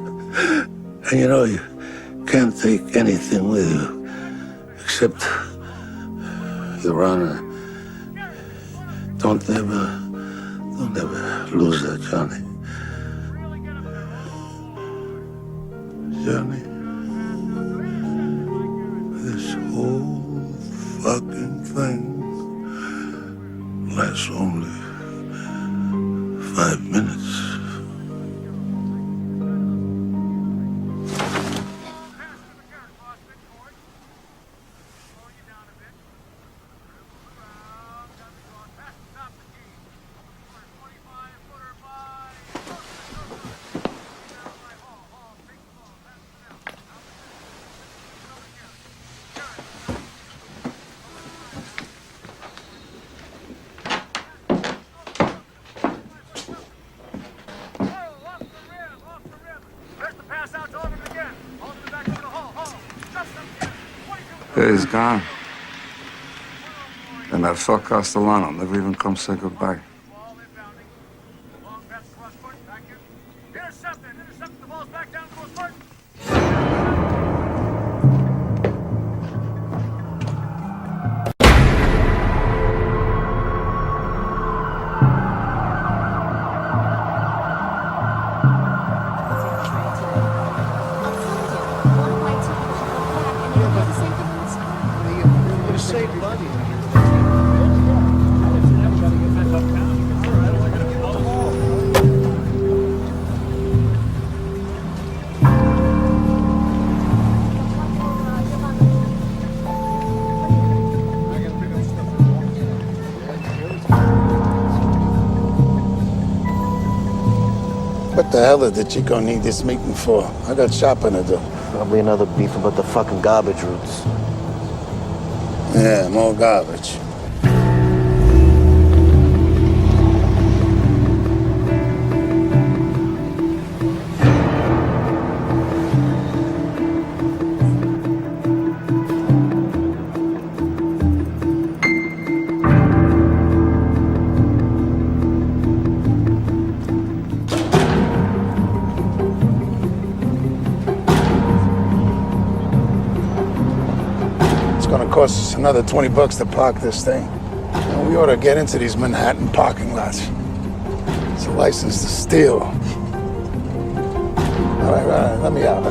And you know, you can't take anything with you except your honor. Don't ever lose that, Johnny. Johnny, this whole fucking thing lasts only 5 minutes. Yeah, he's gone. And that fuck Castellano never even come say goodbye. What the hell did the Chico need this meeting for? I got shopping to do. Probably another beef about the fucking garbage routes. Yeah, more garbage. Costs us another $20 to park this thing. And we ought to get into these Manhattan parking lots. It's a license to steal. All right, let me out.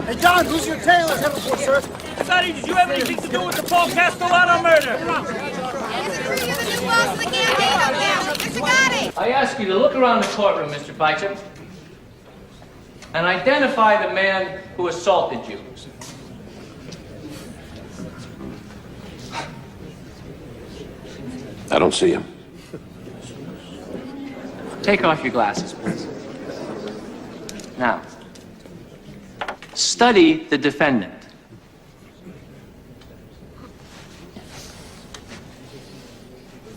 Hey, John, who's your tailor? Sir? Gotti, did you have anything to do with the Paul Castellano murder? I ask you to look around the courtroom, Mr. Pajcik, and identify the man who assaulted you. I don't see him. Take off your glasses, please. Now, study the defendant.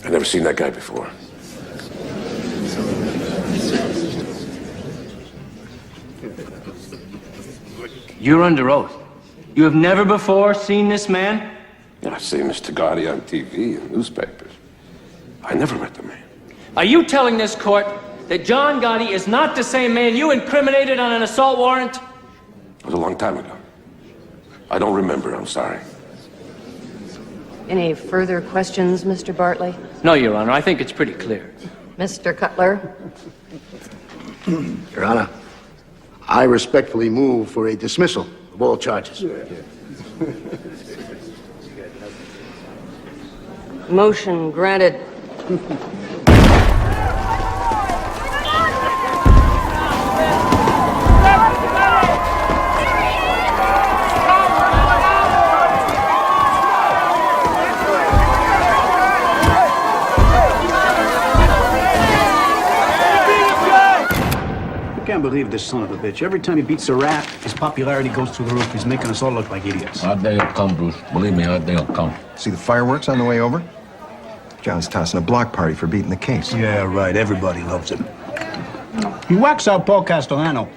I've never seen that guy before. You're under oath. You have never before seen this man? Yeah, I've seen Mr. Gotti on TV and newspapers. I never met the man. Are you telling this court that John Gotti is not the same man you incriminated on an assault warrant? It was a long time ago. I don't remember, I'm sorry. Any further questions, Mr. Bartley? No, Your Honor, I think it's pretty clear. Mr. Cutler? Your Honor, I respectfully move for a dismissal of all charges. Motion granted. I can't believe this son of a bitch. Every time he beats a rat, his popularity goes through the roof. He's making us all look like idiots. Our day will come, Bruce. Believe me, our day will come. See the fireworks on the way over? John's tossing a block party for beating the case. Yeah, right. Everybody loves him. He whacks out Paul Castellano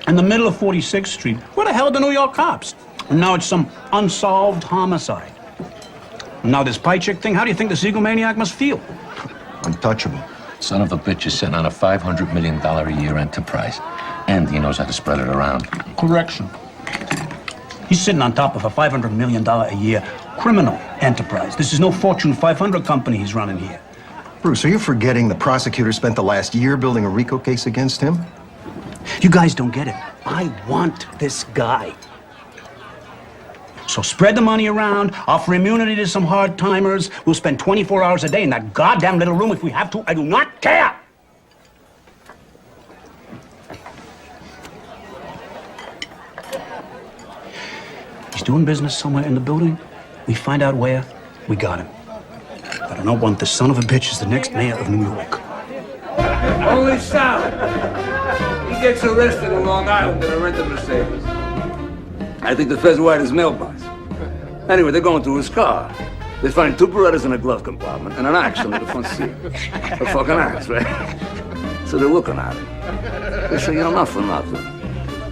in the middle of 46th Street. Where the hell are the New York cops? And now it's some unsolved homicide. And now this Pajcik thing, how do you think the egomaniac must feel? Untouchable. Son of a bitch is sitting on a $500 million a year enterprise. And he knows how to spread it around. Correction. He's sitting on top of a $500 million a year criminal enterprise. This is no Fortune 500 company he's running here. Bruce, are you forgetting the prosecutor spent the last year building a RICO case against him? You guys don't get it. I want this guy. So spread the money around, offer immunity to some hard-timers. We'll spend 24 hours a day in that goddamn little room if we have to. I do not care! He's doing business somewhere in the building. We find out where, we got him. But I don't want the son of a bitch as the next mayor of New York. Holy Sal! He gets arrested in Long Island in a rented Mercedes. I think the feds wired his mailbox. Anyway, they're going through his car. They find two Berettas in a glove compartment and an axe under the front seat. A fucking axe, right? So they're looking at it. They say, not for nothing.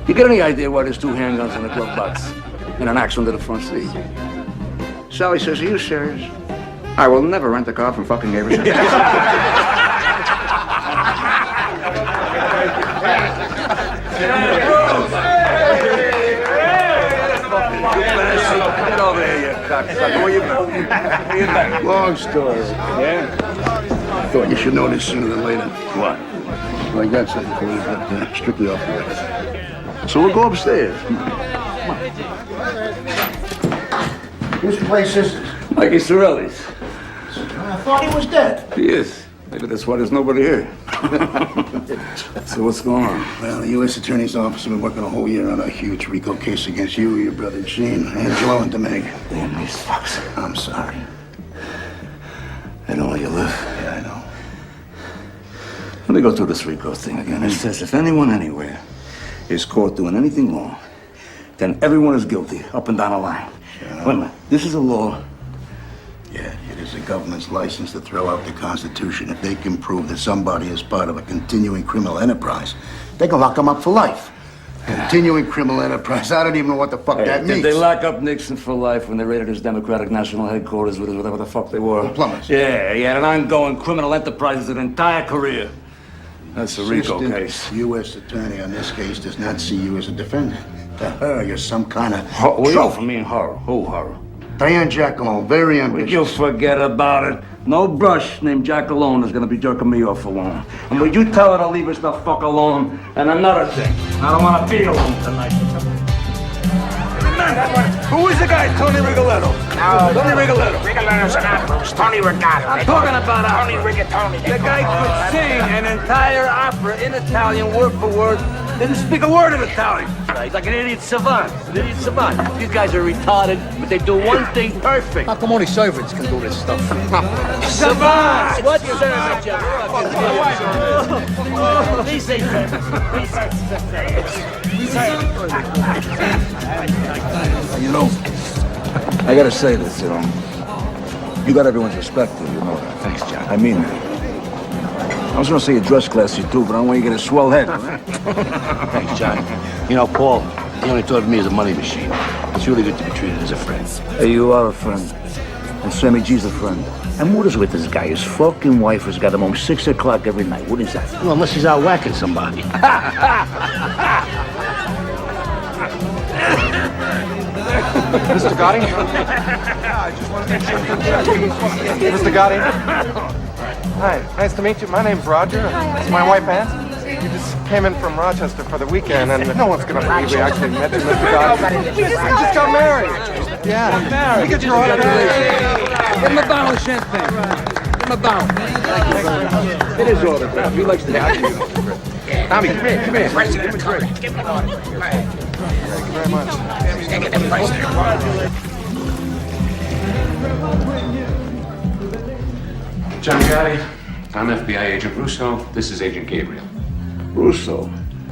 You get any idea why there's two handguns in a glove box and an axe under the front seat? Sally says, are you serious? I will never rent a car from fucking Avery. Get over here, you cocksucker. Where you going? Long story. Yeah? I thought you should know this sooner than later. What? Well, I got something for you, but strictly off the record. So we'll go upstairs. Whose place is this? Mikey Sorelli's. I thought he was dead. He is. Maybe that's why there's nobody here. So what's going on? Well, the U.S. Attorney's Office has been working a whole year on a huge RICO case against you, your brother Gene, Angelo, and DeMeg. Damn these fucks. I'm sorry. They know where you live. Yeah, I know. Let me go through this RICO thing again. It says if anyone anywhere is caught doing anything wrong, then everyone is guilty, up and down the line. Wait a minute. This is a law. Yeah, it is the government's license to throw out the Constitution. If they can prove that somebody is part of a continuing criminal enterprise, they can lock them up for life. Continuing criminal enterprise. I don't even know what the fuck that means. Did they lock up Nixon for life when they raided his Democratic National Headquarters with whatever the fuck they were? The plumbers. Yeah, he had an ongoing criminal enterprise his entire career. That's a RICO Assistant case. U.S. Attorney on this case does not see you as a defendant. To her, you're some kind of trophy. Me and her. Who her? Diane Giacomo, very ambitious. Would you forget about it? No brush named Jack alone is gonna be jerking me off for long. And would you tell her to leave us the fuck alone? And another thing, I don't wanna be alone tonight. Man, Who is the guy, Tony Rigoletto? No, Tony Rigoletto. Rigoletto's an opera. It's Tony Rigoletto. I'm talking about Tony opera. Rigatoni. The guy could sing an entire opera in Italian, word for word. Didn't speak a word of Italian. He's like an idiot savant. An idiot savant. These guys are retarded, but they do one thing perfect. How come only servants can do this stuff? Savant! What servant, you You know, I gotta say this, you know. You got everyone's respect, you know that. Thanks, John. I mean that. I was gonna say you dress classy too, but I don't want you to get a swell head. Thanks, John. You know, Paul, he only thought of me as a money machine. It's really good to be treated as a friend. Hey, you are a friend. And Sammy G's a friend. And what is with this guy? His fucking wife has got him home 6 o'clock every night. What is that? Well, unless he's out whacking somebody. Mr. Gotti? Mr. Gotti? Hi, nice to meet you. My name's Roger. It's my wife, Ann. We just came in from Rochester for the weekend, and no one's gonna believe we actually met you, Mr. Gotti. We just got married. Yeah. We get your autograph. Give him a bottle of champagne. Give him a bottle. It is autograph. He likes to have you. Tommy, come here, come here. Give him a drink. Give him an autograph. Thank you very much. Take the price John Gotti, I'm FBI Agent Russo. This is Agent Gabriel. Russo.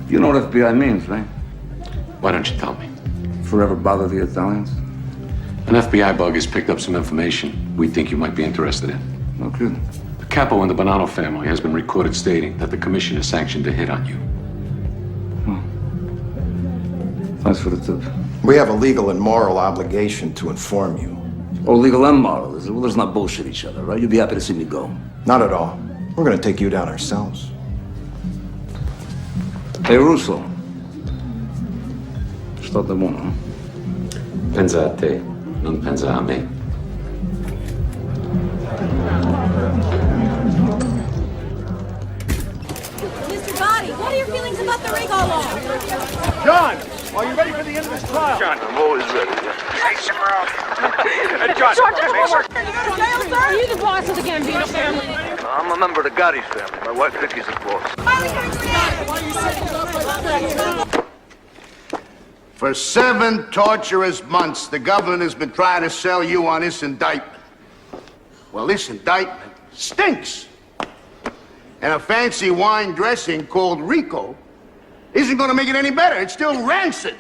You know what FBI means, right? Why don't you tell me? Forever bother the Italians? An FBI bug has picked up some information we think you might be interested in. No kidding. The capo in the Bonanno family has been recorded stating that the commission has sanctioned a hit on you. Thanks for the tip. We have a legal and moral obligation to inform you. Oh, legal and moral. Well, let's not bullshit each other, right? You'd be happy to see me go. Not at all. We're gonna take you down ourselves. Hey, Russo. Sto da buono, no? Pensa a te, non pensa a me. Mr. Gotti, what are your feelings about the Rigo law? John, are you ready for the end of this trial? John, I'm always ready. Take some rope. John, are you the boss of the Gambino family? I'm a member of the Gotti family. My wife Vicky's the boss. For 7 torturous months, the government has been trying to sell you on this indictment. Well, this indictment stinks. And a fancy wine dressing called Rico isn't going to make it any better. It's still rancid.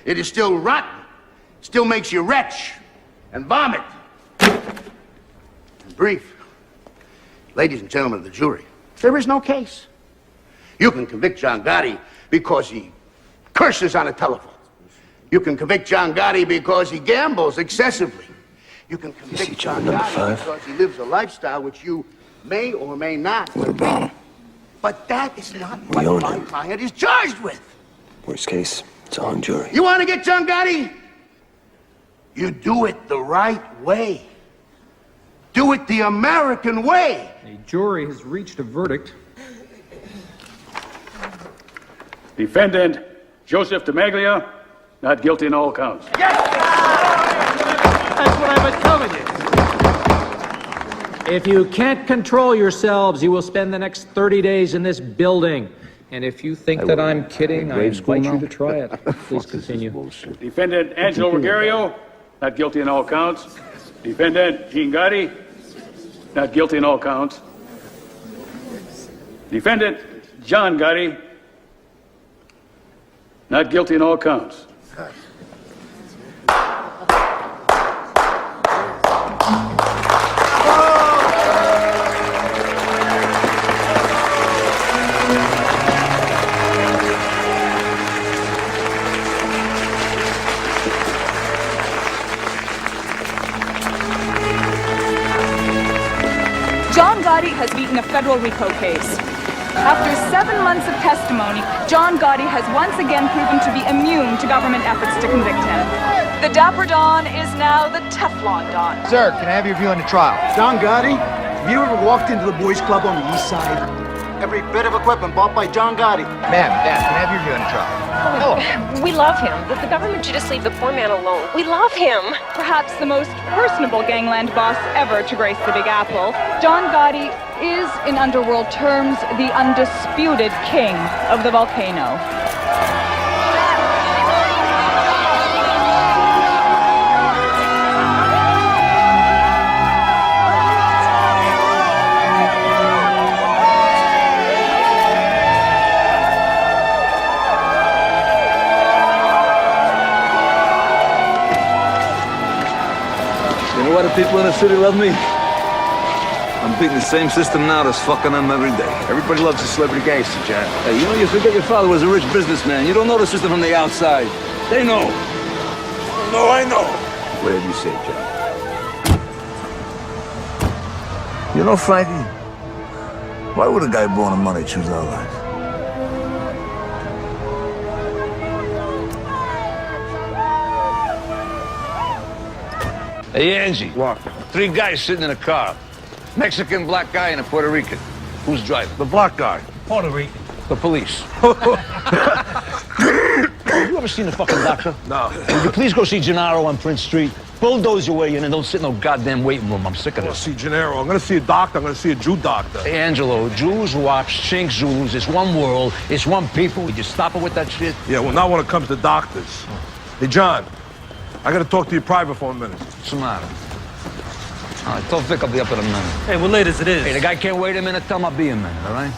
It is still rotten. It still makes you retch and vomit. In brief, ladies and gentlemen of the jury, there is no case. You can convict John Gotti because he curses on the telephone. You can convict John Gotti because he gambles excessively. You can convict John Gotti because he lives a lifestyle which you may or may not. What about him? But that is not We what own my him. client is charged with. Worst case, it's a hung jury. You want to get John Gotti? You do it the right way. Do it the American way. A jury has reached a verdict. Defendant Joseph DeMaglia, not guilty in all counts. That's what I've been telling you. If you can't control yourselves, you will spend the next 30 days in this building. And if you think that I'm kidding, I invite you to try it. Please continue. Defendant Angelo Ruggiero, not guilty in all counts. Defendant Gene Gotti, not guilty in all counts. Defendant John Gotti, not guilty in all counts. John Gotti has beaten a federal RICO case. After 7 months of testimony, John Gotti has once again proven to be immune to government efforts to convict him. The Dapper Don is now the Teflon Don. Sir, can I have your view on the trial? John Gotti, have you ever walked into the boys' club on the east side? Every bit of equipment bought by John Gotti. Ma'am, can I have your view on the trial? We love him. The government should just leave the poor man alone. We love him. Perhaps the most personable gangland boss ever to grace the Big Apple, John Gotti is, in underworld terms, the undisputed king of the volcano. You know why the people in the city love me? I'm beating the same system now that's fucking them every day. Everybody loves a celebrity gangster, John. Hey, you know, you forget your father was a rich businessman. You don't know the system from the outside. They know. No, I know. Whatever you say, John. You know, Frankie, why would a guy born in money choose our life? Hey, Angie. What? 3 guys sitting in a car. Mexican, black guy, and a Puerto Rican. Who's driving? The black guy. Puerto Rican. The police. You ever seen the fucking doctor? No. Would you please go see Gennaro on Prince Street? Bulldoze your way in and don't sit in no goddamn waiting room. I'm sick of this. See Gennaro. I'm gonna see a doctor. I'm gonna see a Jew doctor. Hey, Angelo, Jews, Wops, Chinks, Zulus, it's one world, it's one people. Would you stop it with that shit? Yeah, well, not when it comes to doctors. Hey, John, I gotta talk to you private for a minute. What's the matter? All right, tell Vic I'll be up in a minute. Hey, we're late as it is. Hey, the guy can't wait a minute. Tell him I'll be a minute, all right?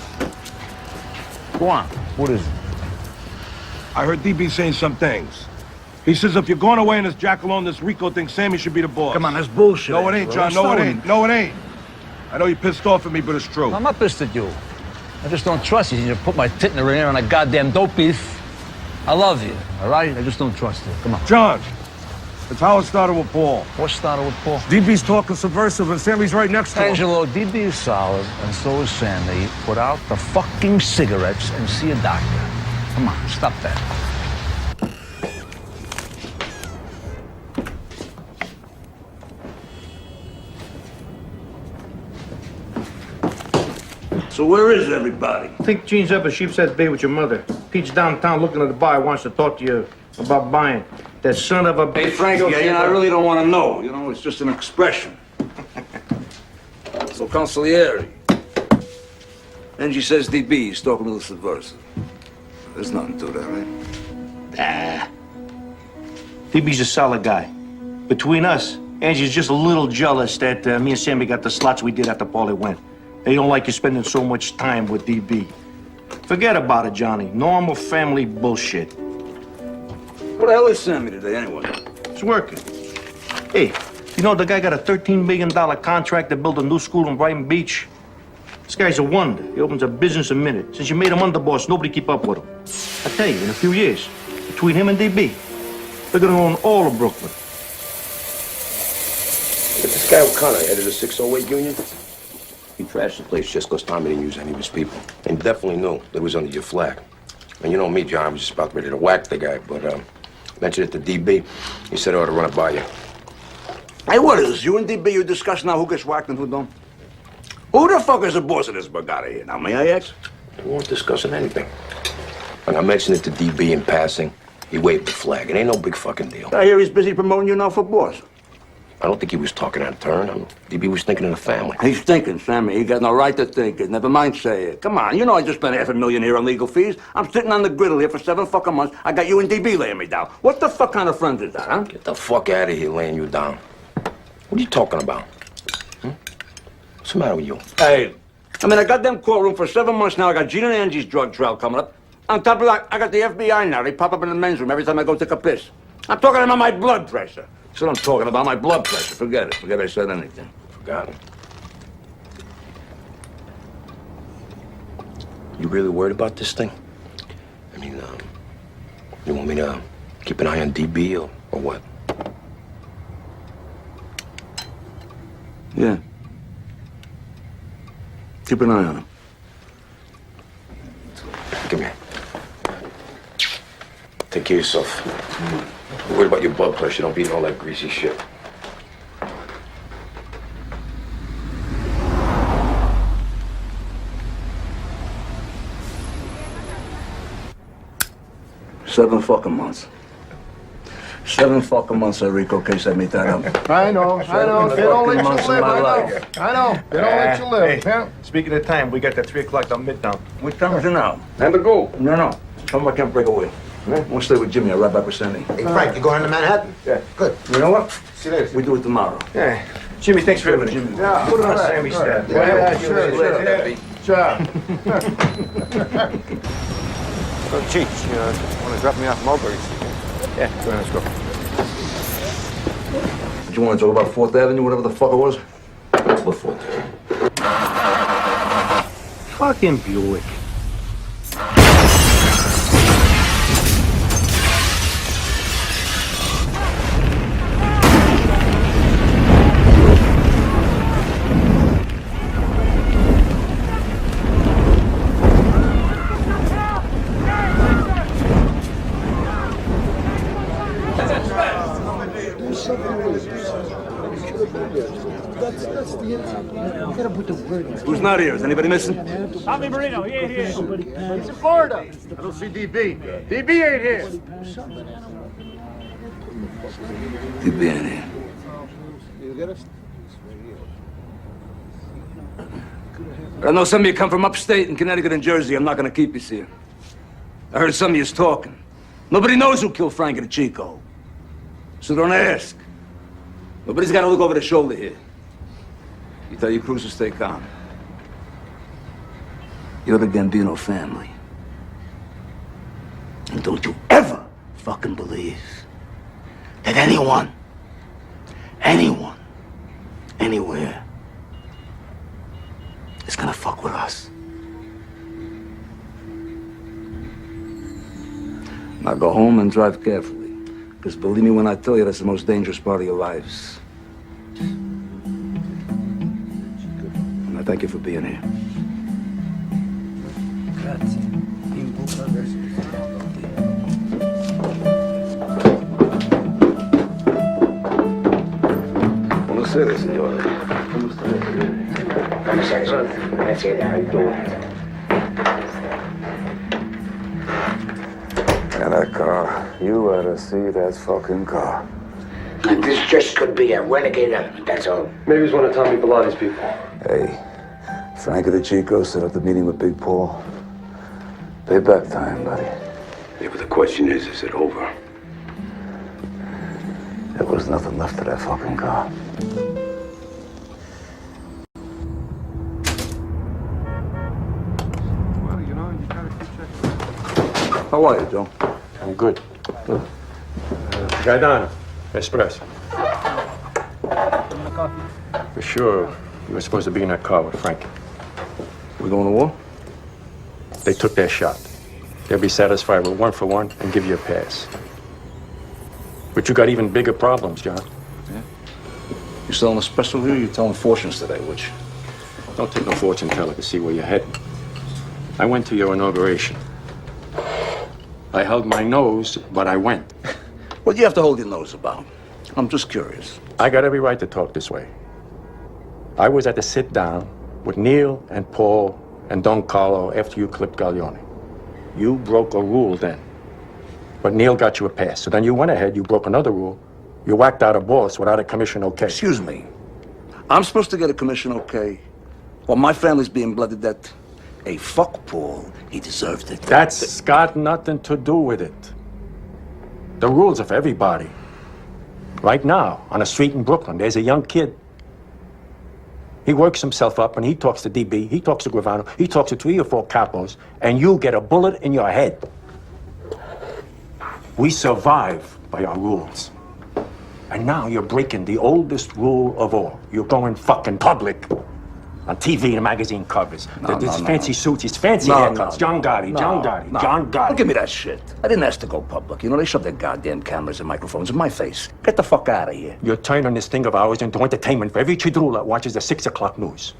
Go on. What is it? I heard DB saying some things. He says if you're going away in this Jackalope, this Rico thing, Sammy should be the boss. Come on, that's bullshit. No, it ain't, John. No, it ain't. No, it ain't. I know you're pissed off at me, but it's true. I'm not pissed at you. I just don't trust you. You put my tit in the air on a goddamn dope beef. I love you, all right? I just don't trust you. Come on. John, it's how it started with Paul. What started with Paul? DB's talking subversive, and Sammy's right next to him. Angelo, DB is solid, and so is Sammy. Put out the fucking cigarettes and see a doctor. Come on, stop that. So where is everybody? I think Gene's up at Sheepshead Bay with your mother. Pete's downtown looking at the bar. Wants to talk to you about buying that son of a bitch. Hey, Frank, I really don't want to know. You know, it's just an expression. So, consigliere. Angie says DB is talking to the subversive. There's nothing to that, right? Nah. DB's a solid guy. Between us, Angie's just a little jealous that me and Sammy got the slots we did after Paulie went. They don't like you spending so much time with DB. Forget about it, Johnny. Normal family bullshit. What the hell is Sammy today, anyway? It's working. Hey, you know the guy got a $13 million contract to build a new school in Brighton Beach? This guy's a wonder. He opens a business a minute. Since you made him underboss, nobody keep up with him. I tell you, in a few years, between him and DB, they're gonna own all of Brooklyn. This guy O'Connor headed a 608 union. He trashed the place just because Tommy didn't use any of his people. And definitely knew that it was under your flag. And you know me, John, I was just about ready to whack the guy, but mentioned it to DB. He said I ought to run it by you. Hey, what is this? You and DB, you discuss now who gets whacked and who don't? Who the fuck is the boss of this Bugatti here? Now, may I ask? We weren't discussing anything. When I mentioned it to DB in passing, he waved the flag. It ain't no big fucking deal. I hear he's busy promoting you now for boss. I don't think he was talking out of turn. DB was thinking of the family. He's thinking, Sammy. He got no right to think it. Never mind say it. Come on, you know I just spent $500,000 here on legal fees. I'm sitting on the griddle here for 7 fucking months. I got you and DB laying me down. What the fuck kind of friends is that, huh? Get the fuck out of here laying you down. What are you talking about? What's the matter with you? Hey, I'm in a goddamn courtroom for 7 months now. I got Gene and Angie's drug trial coming up. On top of that, I got the FBI now. They pop up in the men's room every time I go take a piss. I'm talking about my blood pressure. That's what I'm talking about, my blood pressure. Forget it. Forget I said anything. Forgot it. You really worried about this thing? I mean, you want me to keep an eye on DB or what? Yeah. Keep an eye on him. Come here. Take care of yourself. Don't worry about your blood pressure. Don't be eating all that greasy shit. 7 fucking months. 7 fucking months, Rico, case I made that up. I know. They don't let you months of live. my I life. know. I know. They don't let you live. Hey, Yeah. speaking of time, we got that 3 o'clock down Midtown. What time is it now? Time to go. No. Tell me I can't break away. I want to stay with Jimmy. I'll ride back with Sandy. Hey, Frank, you going to Manhattan? Yeah. Good. You know what? See you later. We do it tomorrow. Yeah. Jimmy, thanks for everything. Jimmy. Yeah. Put it on Sammy's tab. Yeah, sure. So, Cheech, you want to drop me off Mulberry Street? Yeah, go ahead, let's go. Did you want to talk about 4th Avenue, whatever the fuck it was? What 4th Avenue? Fucking Buick. Who's not here? Is anybody missing? Tommy Marino, he ain't here. He's in Florida. I don't see DB. DB ain't here. DB ain't here. I know some of you come from upstate in Connecticut and Jersey. I'm not going to keep you here. I heard some of you talking. Nobody knows who killed Frank and Chico. So don't ask. Nobody's got to look over their shoulder here. You tell your crews to stay calm. You're the Gambino family. And don't you ever fucking believe that anyone, anywhere, is gonna fuck with us. Now go home and drive carefully. Because believe me when I tell you, that's the most dangerous part of your lives. And I thank you for being here. Buonasera, signore. And that car, you ought to see that fucking car. And this just could be a renegade element, that's all. Maybe it's one of Tommy Bellatti's people. Hey, Frank and the Chico set up the meeting with Big Paul. Payback time, buddy. Yeah, but the question is it over? There was nothing left of that fucking car. Well, you gotta keep checking. How are you, Joe? I'm good. Gaetano, espresso. For sure, you were supposed to be in that car with Frank. We going to war? They took their shot. They'll be satisfied with 1 for 1 and give you a pass. But you got even bigger problems, John. Yeah? You selling espresso here or you telling fortunes today, which? Don't take no fortune teller to see where you're heading. I went to your inauguration. I held my nose, but I went. What do you have to hold your nose about? I'm just curious. I got every right to talk this way. I was at the sit down with Neil and Paul and Don Carlo after you clipped Gaglione. You broke a rule then. But Neil got you a pass. So then you went ahead, you broke another rule. You whacked out a boss without a commission okay. Excuse me. I'm supposed to get a commission okay? Well, my family's being blooded that. Hey, fuck Paul. He deserved it. That's got nothing to do with it. The rules are for everybody. Right now, on a street in Brooklyn, there's a young kid. He works himself up and he talks to DB, he talks to Gravano, he talks to 3 or 4 capos, and you get a bullet in your head. We survive by our rules. And now you're breaking the oldest rule of all. You're going fucking public. On TV and magazine covers. There's fancy suits, these fancy haircuts. John Gotti, John Gotti. Don't give me that shit. I didn't ask to go public. You know, they shove their goddamn cameras and microphones in my face. Get the fuck out of here. You're turning this thing of ours into entertainment for every chidrula that watches the 6 o'clock news.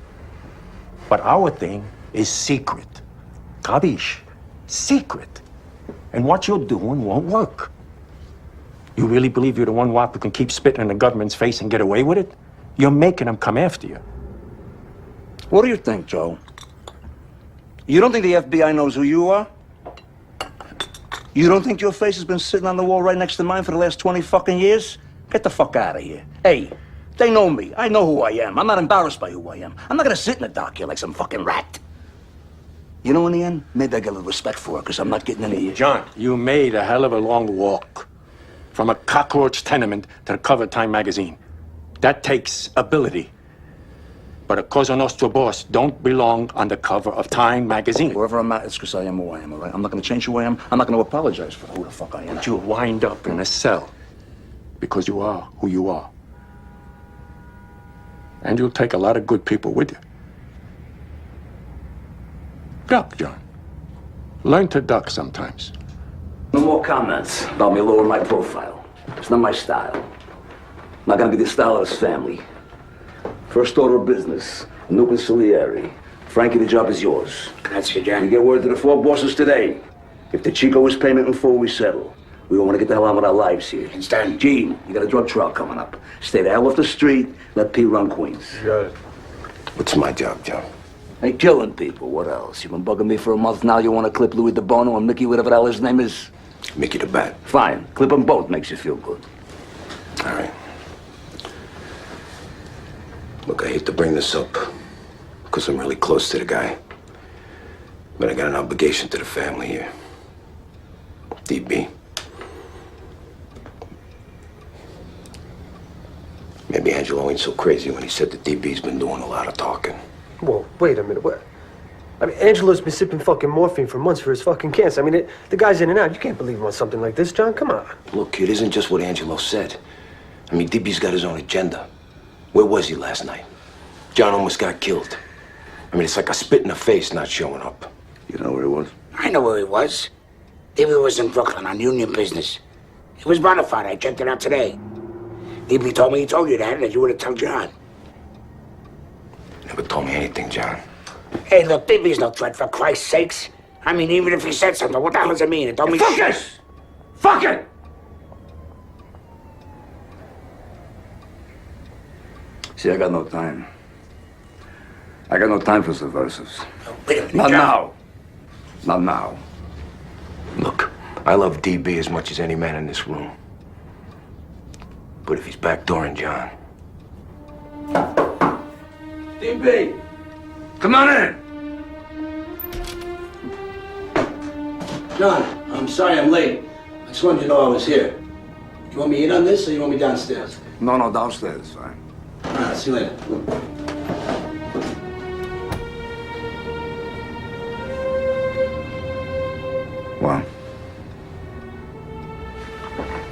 But our thing is secret. Kabish? Secret. And what you're doing won't work. You really believe you're the one wop who can keep spitting in the government's face and get away with it? You're making them come after you. What do you think, Joe? You don't think the FBI knows who you are? You don't think your face has been sitting on the wall right next to mine for the last 20 fucking years? Get the fuck out of here. Hey, they know me. I know who I am. I'm not embarrassed by who I am. I'm not gonna sit in the dock here like some fucking rat. You know, in the end, maybe I get a little respect for it, because I'm not getting any of you. John, you made a hell of a long walk. From a cockroach tenement to the cover of Time magazine. That takes ability. But a Cosa Nostra boss don't belong on the cover of Time magazine. Wherever I'm at, it's because I am who I am, all right? I'm not gonna change who I am. I'm not gonna apologize for who the fuck I am. But you'll wind up in a cell because you are who you are. And you'll take a lot of good people with you. Duck, John. Learn to duck sometimes. No more comments about me lowering my profile. It's not my style. I'm not gonna be the style of this family. First order of business, a new consigliere. Frankie, the job is yours. That's your job. You get word to the four bosses today. If the Chico is payment in full, we settle. We don't want to get the hell on with our lives here. Understand? Gene, you got a drug trial coming up. Stay the hell off the street. Let Pete run Queens. Got it. What's my job, John? Hey, killing people. What else? You've been bugging me for a month now. You want to clip Louis DeBono and Mickey, whatever the hell his name is? Mickey the Bat. Fine. Clip them both. Makes you feel good. All right. Look, I hate to bring this up because I'm really close to the guy. But I got an obligation to the family here. DB. Maybe Angelo ain't so crazy when he said that DB's been doing a lot of talking. Whoa, wait a minute. What? I mean, Angelo's been sipping fucking morphine for months for his fucking cancer. I mean, the guy's in and out. You can't believe him on something like this, John. Come on. Look, it isn't just what Angelo said. I mean, DB's got his own agenda. Where was he last night? John almost got killed. I mean, it's like a spit in the face not showing up. You know where he was? I know where he was. DB was in Brooklyn on union business. He was bona fide. I checked it out today. DB told me he told you that you would have told John. Never told me anything, John. Hey, look, DB's no threat, for Christ's sakes. I mean, even if he said something, what the hell does it mean? It don't mean Fuck shit. this! Fuck it! See, I got no time. I got no time for subversives. Wait a minute, Not John. now. Not now. Look, I love DB as much as any man in this room. But if he's backdooring John... DB! Come on in! John, I'm sorry I'm late. I just wanted you to know I was here. You want me in on this, or you want me downstairs? No, downstairs, fine. All right, see you later. Well,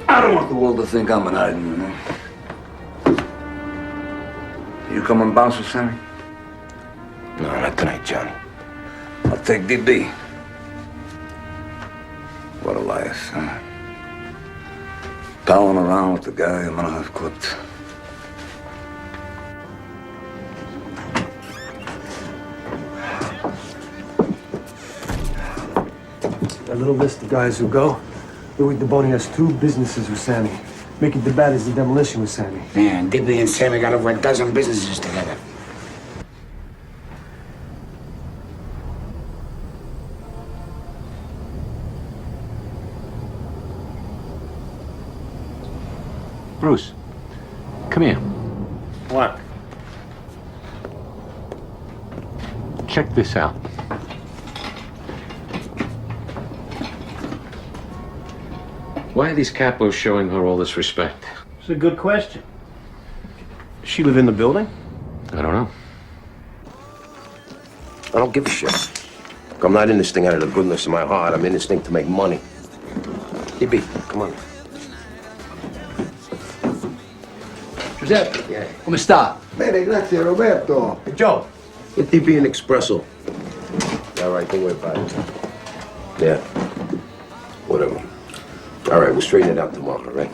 I don't want the world to think I'm an item, you know? You come and bounce with Sammy? No, not tonight, Johnny. I'll take DB. What a life, huh? Palling around with the guy I'm gonna have clipped. A little list of guys who go. Louis DeBoni has 2 businesses with Sammy. Mickey the Bat is the demolition with Sammy. Man, DB and Sammy got over a dozen businesses together. Bruce, come here. What? Check this out. Why are these capos showing her all this respect? It's a good question. Does she live in the building? I don't know. I don't give a shit. Look, I'm not in this thing out of the goodness of my heart. I'm in this thing to make money. DB, come on. Giuseppe, come sta? Bene, grazie Roberto. Hey, Joe. Get DB an espresso. All right, don't worry about it. Yeah. Whatever. All right, we'll straighten it out tomorrow, all right?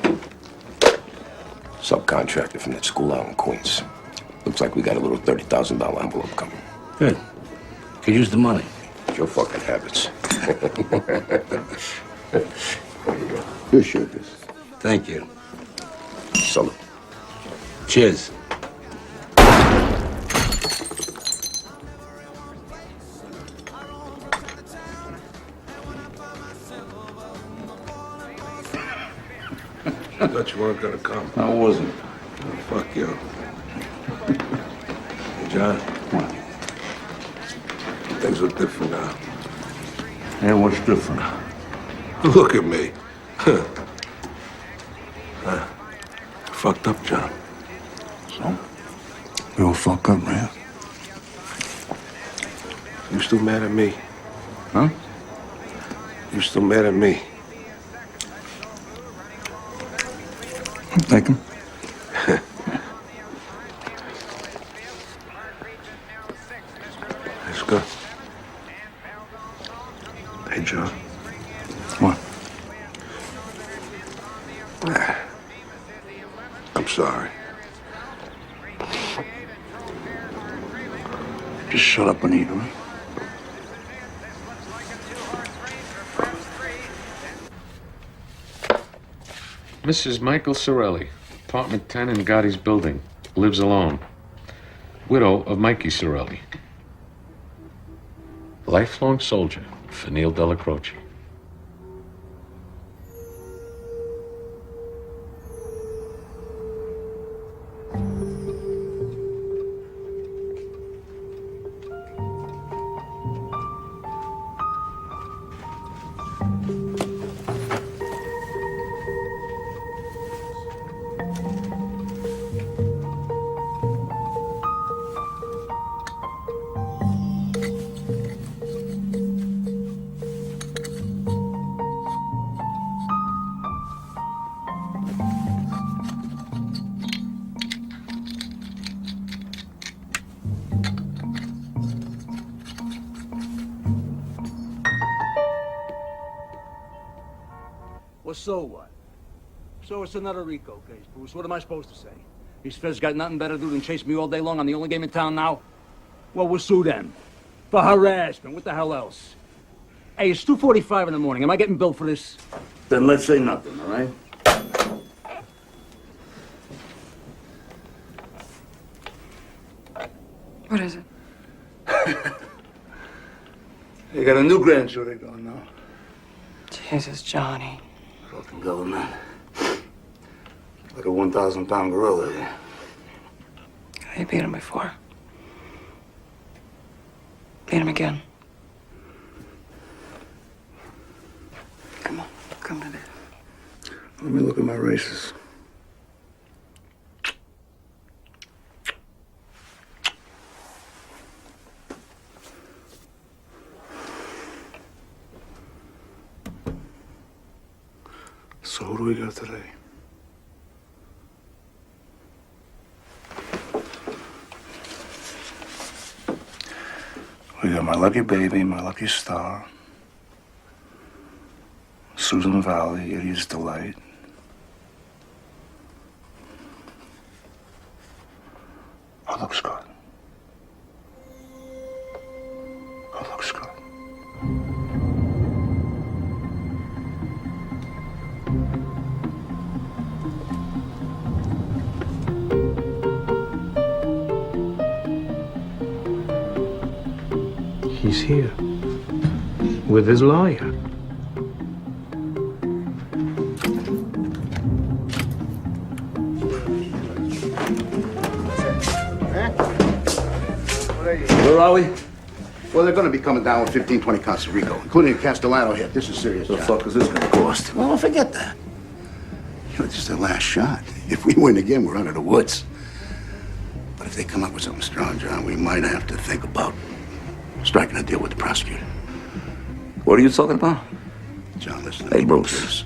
Subcontractor from that school out in Queens. Looks like we got a little $30,000 envelope coming. Good. Could use the money. It's your fucking habits. You should this. Thank you. Salute. Cheers. I thought you weren't gonna come. I wasn't. Oh, fuck you. Hey, John. What? Things look different now. Hey, what's different? Look at me. Fucked up, John. So? You all fucked up, man? You still mad at me? Huh? You still mad at me? I'm thinking. Let's go. Hey, John. What? I'm sorry. Just shut up and eat, huh? Mrs. Michael Sorelli, apartment 10 in Gotti's building. Lives alone. Widow of Mikey Sorelli. Lifelong soldier for Neil Della Croce. Well, so what? So it's another RICO case, Bruce. What am I supposed to say? These feds got nothing better to do than chase me all day long. I'm the only game in town now. Well, we'll sue them. For harassment. What the hell else? Hey, it's 2:45 in the morning. Am I getting billed for this? Then let's say nothing, all right? What is it? You got a new grand jury going now. Jesus, Johnny. Fucking government. Like a 1,000-pound gorilla. You beat him before. Beat him again. Come on, come to me. Let me look at my races. So who do we got today? We got my lucky baby, my lucky star, Susan Valley, Idiot's Delight. Oh, looks good. Oh, looks good. He's here with his lawyer. Where are we? Well, they're going to be coming down with 15, 20 counts of RICO, including a Castellano hit. This is serious. The fuck is this going to cost? Well, forget that. You know, this is their last shot. If we win again, we're under the woods. But if they come up with something strong, John, we might have to think about striking a deal with the prosecutor. What are you talking about? John, listen to Hey, me, Bruce. please.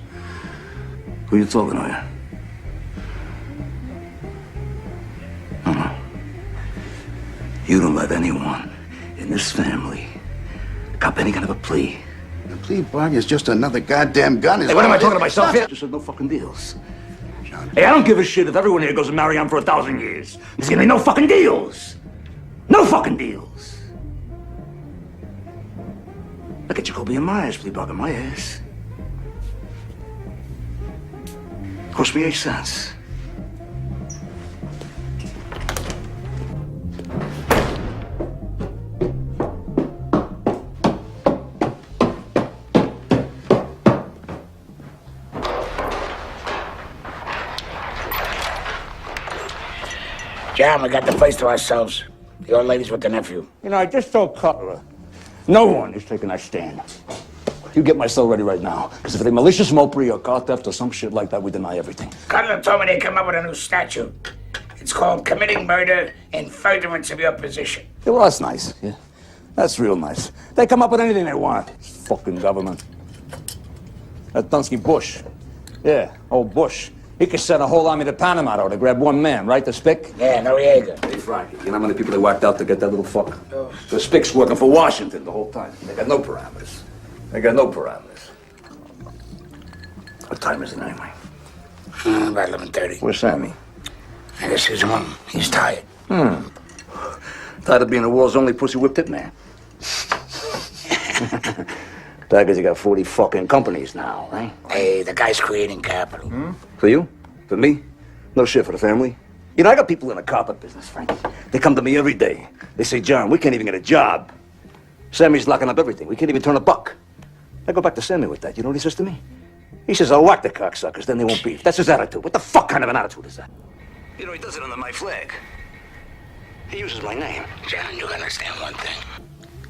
Who you talking to here? No. You don't let anyone in this family cop any kind of a plea. The plea bargain is just another goddamn gun. Hey, what am I talking to myself here? Just said no fucking deals. Hey, I don't give a shit if everyone here goes to marry him for 1,000 years. There's gonna be no fucking deals. No fucking deals. Look at Jacoby and Myers plea bargain my ass. Cost me 8 cents. John, we got the place to ourselves. The old lady's with the nephew. You know, I just told Cutler, no one is taking that stand. You get my cell ready right now, because if it's malicious mopery or car theft or some shit like that, we deny everything. Cutler told me they come up with a new statute. It's called committing murder in furtherance of your position. Yeah, well, that's nice. Yeah, that's real nice. They come up with anything they want. Fucking government. That Dunsky Bush. Yeah, old Bush. He could send a whole army to Panama though, to grab one man, right? The Spick? Yeah, Noriega. Hey, Frankie, you know how many people they whacked out to get that little fuck? The Spick's working for Washington the whole time. They got no parameters. They got no parameters. What time is it anyway? About 11:30. Where's Sammy? I guess he's home. He's tired. Tired of being the world's only pussy whipped hitman. That because you got 40 fucking companies now, right? Hey, the guy's creating capital. For you? For me? No shit for the family. You know, I got people in the carpet business, Frankie. They come to me every day. They say, John, we can't even get a job. Sammy's locking up everything. We can't even turn a buck. I go back to Sammy with that. You know what he says to me? He says, I'll whack the cocksuckers, then they won't beef. That's his attitude. What the fuck kind of an attitude is that? You know, he does it under my flag. He uses my name. John, you gotta understand one thing.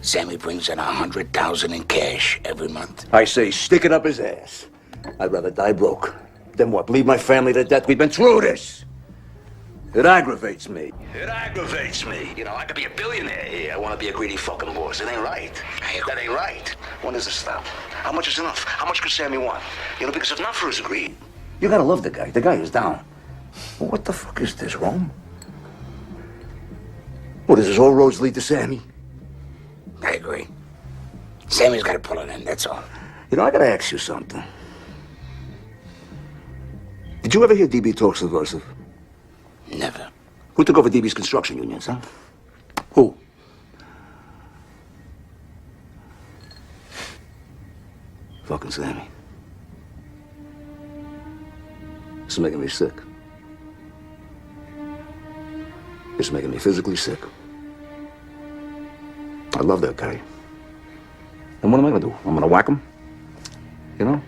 Sammy brings in $100,000 in cash every month. I say, stick it up his ass. I'd rather die broke than what? Bleed my family to death? We've been through this. It aggravates me. It aggravates me. You know, I could be a billionaire here. I want to be a greedy fucking boss. It ain't right. That ain't right. When does it stop? How much is enough? How much could Sammy want? You know, because if not for his greed, you gotta love the guy. The guy is down. Well, what the fuck is this, Rome? What is this? All roads lead to Sammy? I agree. Sammy's got to pull it in, that's all. You know, I gotta ask you something. Did you ever hear DB talk subversive? Never. Who took over DB's construction unions, huh? Who? Fucking Sammy. This is making me sick. It's making me physically sick. I love that guy. And what am I gonna do? I'm gonna whack him? You know?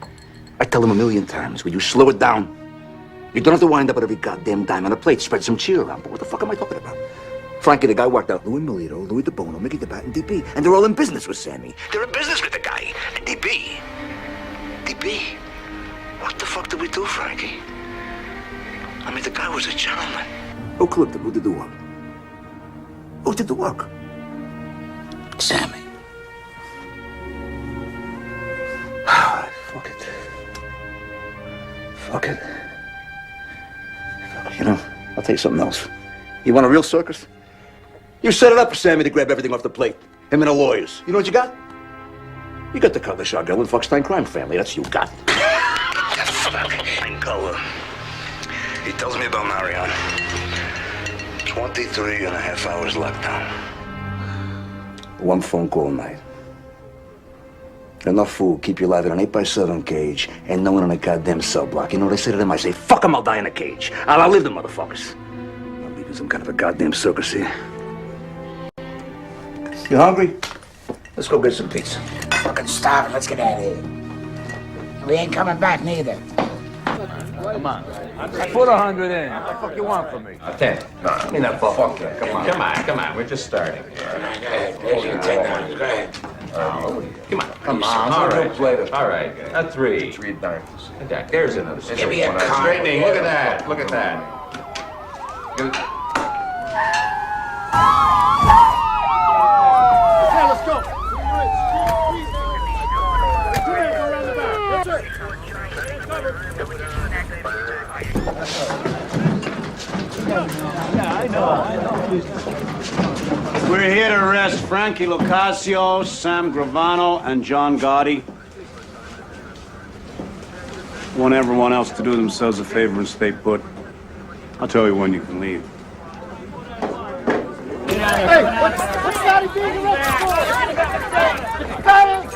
I tell him 1,000,000 times, will you slow it down? You don't have to wind up with every goddamn dime on a plate. Spread some cheer around. But what the fuck am I talking about? Frankie, the guy whacked out Louis Milito, Louis DeBono, Mickey DeBat, and DB. And they're all in business with Sammy. They're in business with the guy. And DB. What the fuck did we do, Frankie? I mean, the guy was a gentleman. Who clipped him? Who did the work? Who did the work? Sammy. Fuck it. Fuck it. You know, I'll tell you something else. You want a real circus? You set it up for Sammy to grab everything off the plate. Him and the lawyers. You know what you got? You got the Cutler Shargell and Fuckstein crime family. That's what you got. He tells me about Marion. 23 and a half hours lockdown. One phone call a night. Enough food, keep you alive in an 8x7 cage, and no one in a goddamn cell block. You know what I say to them? I say, fuck them, I'll die in a cage. I'll outlive them motherfuckers. I'll leave you some kind of a goddamn circus here. You hungry? Let's go get some pizza. Fucking starving, let's get out of here. We ain't coming back neither. Come on. I put 100 in. What the fuck you want from me? 10. No, give me that fuck. Come on. We're just starting. Go ahead. There's your $10. Go ahead. Come on. All right. A 3. 3 dimes. Okay, there's another. Give me a card. Straightening. Look at that. Look at that. Okay, let's go. We're here to arrest Frankie Locascio, Sam Gravano, and John Gotti. Want everyone else to do themselves a favor and stay put. I'll tell you when you can leave. Hey, what's Gotti being arrested for? Gotti!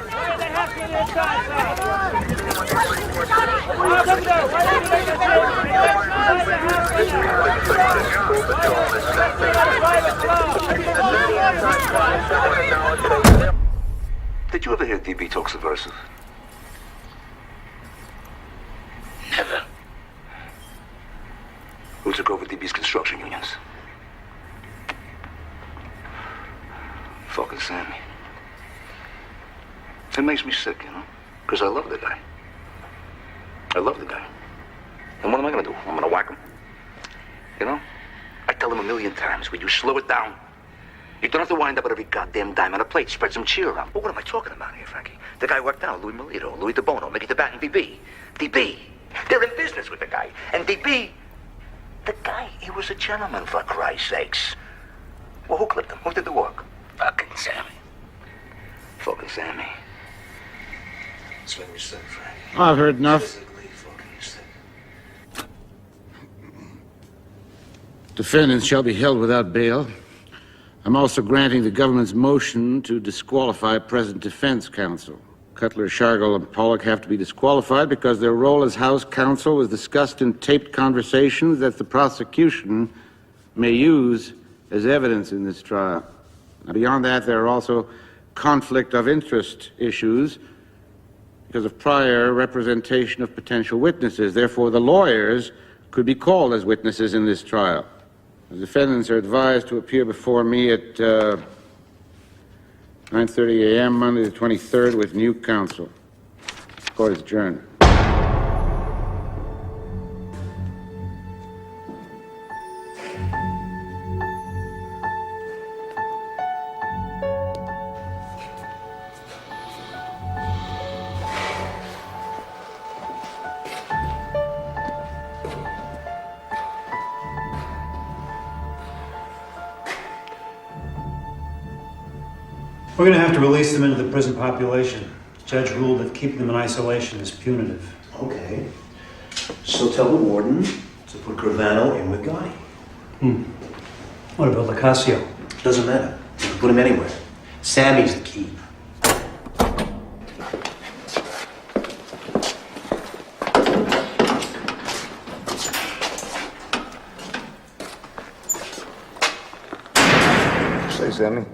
Did you ever hear DB talk subversive? Never. Who took over DB's construction unions? Fucking Sammy. It makes me sick, you know? Because I love the guy. I love the guy. And what am I gonna do? I'm gonna whack him. You know? I tell him 1,000,000 times, will you slow it down? You don't have to wind up with every goddamn dime on a plate. Spread some cheer around. But what am I talking about here, Frankie? The guy worked out, Louis Melito, Louis DeBono, Mickey DeBat, and DB. DB. They're in business with the guy. And DB, the guy, he was a gentleman, for Christ's sakes. Well, who clipped him? Who did the work? Fucking Sammy. Fucking Sammy. That's what we said, Frankie. I've heard enough. Defendants shall be held without bail. I'm also granting the government's motion to disqualify present defense counsel. Cutler, Shargle, and Pollock have to be disqualified because their role as House counsel was discussed in taped conversations that the prosecution may use as evidence in this trial. Now, beyond that, there are also conflict of interest issues because of prior representation of potential witnesses. Therefore, the lawyers could be called as witnesses in this trial. The defendants are advised to appear before me at 9:30 a.m. Monday the 23rd with new counsel. Court is adjourned. We're going to have to release them into the prison population. The judge ruled that keeping them in isolation is punitive. Okay. So tell the warden to put Gravano in with Gotti. What about Lacasio? Doesn't matter. You can put him anywhere. Sammy's the key. Say, Sammy.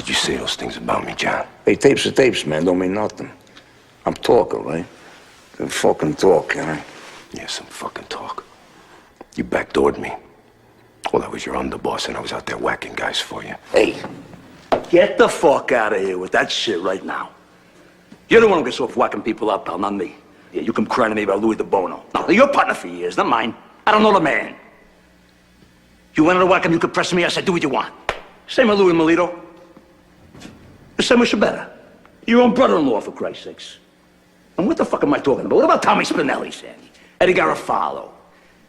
You say those things about me, John. Hey, tapes are tapes, man. Don't mean nothing. I'm talking, right? Some fucking talk, you know? Yeah, some fucking talk. You backdoored me. Well, I was your underboss and I was out there whacking guys for you. Hey, get the fuck out of here with that shit right now. You're the one who gets off whacking people up, pal, not me. Yeah, you come crying to me about Louis DeBono. No, you're a partner for years, not mine. I don't know the man. You wanted to whack him, you could press me, I said, do what you want. Same with Louis Melito. So much better. Your own brother-in-law, for Christ's sakes. And what the fuck am I talking about? What about Tommy Spinelli, Sandy? Eddie Garofalo?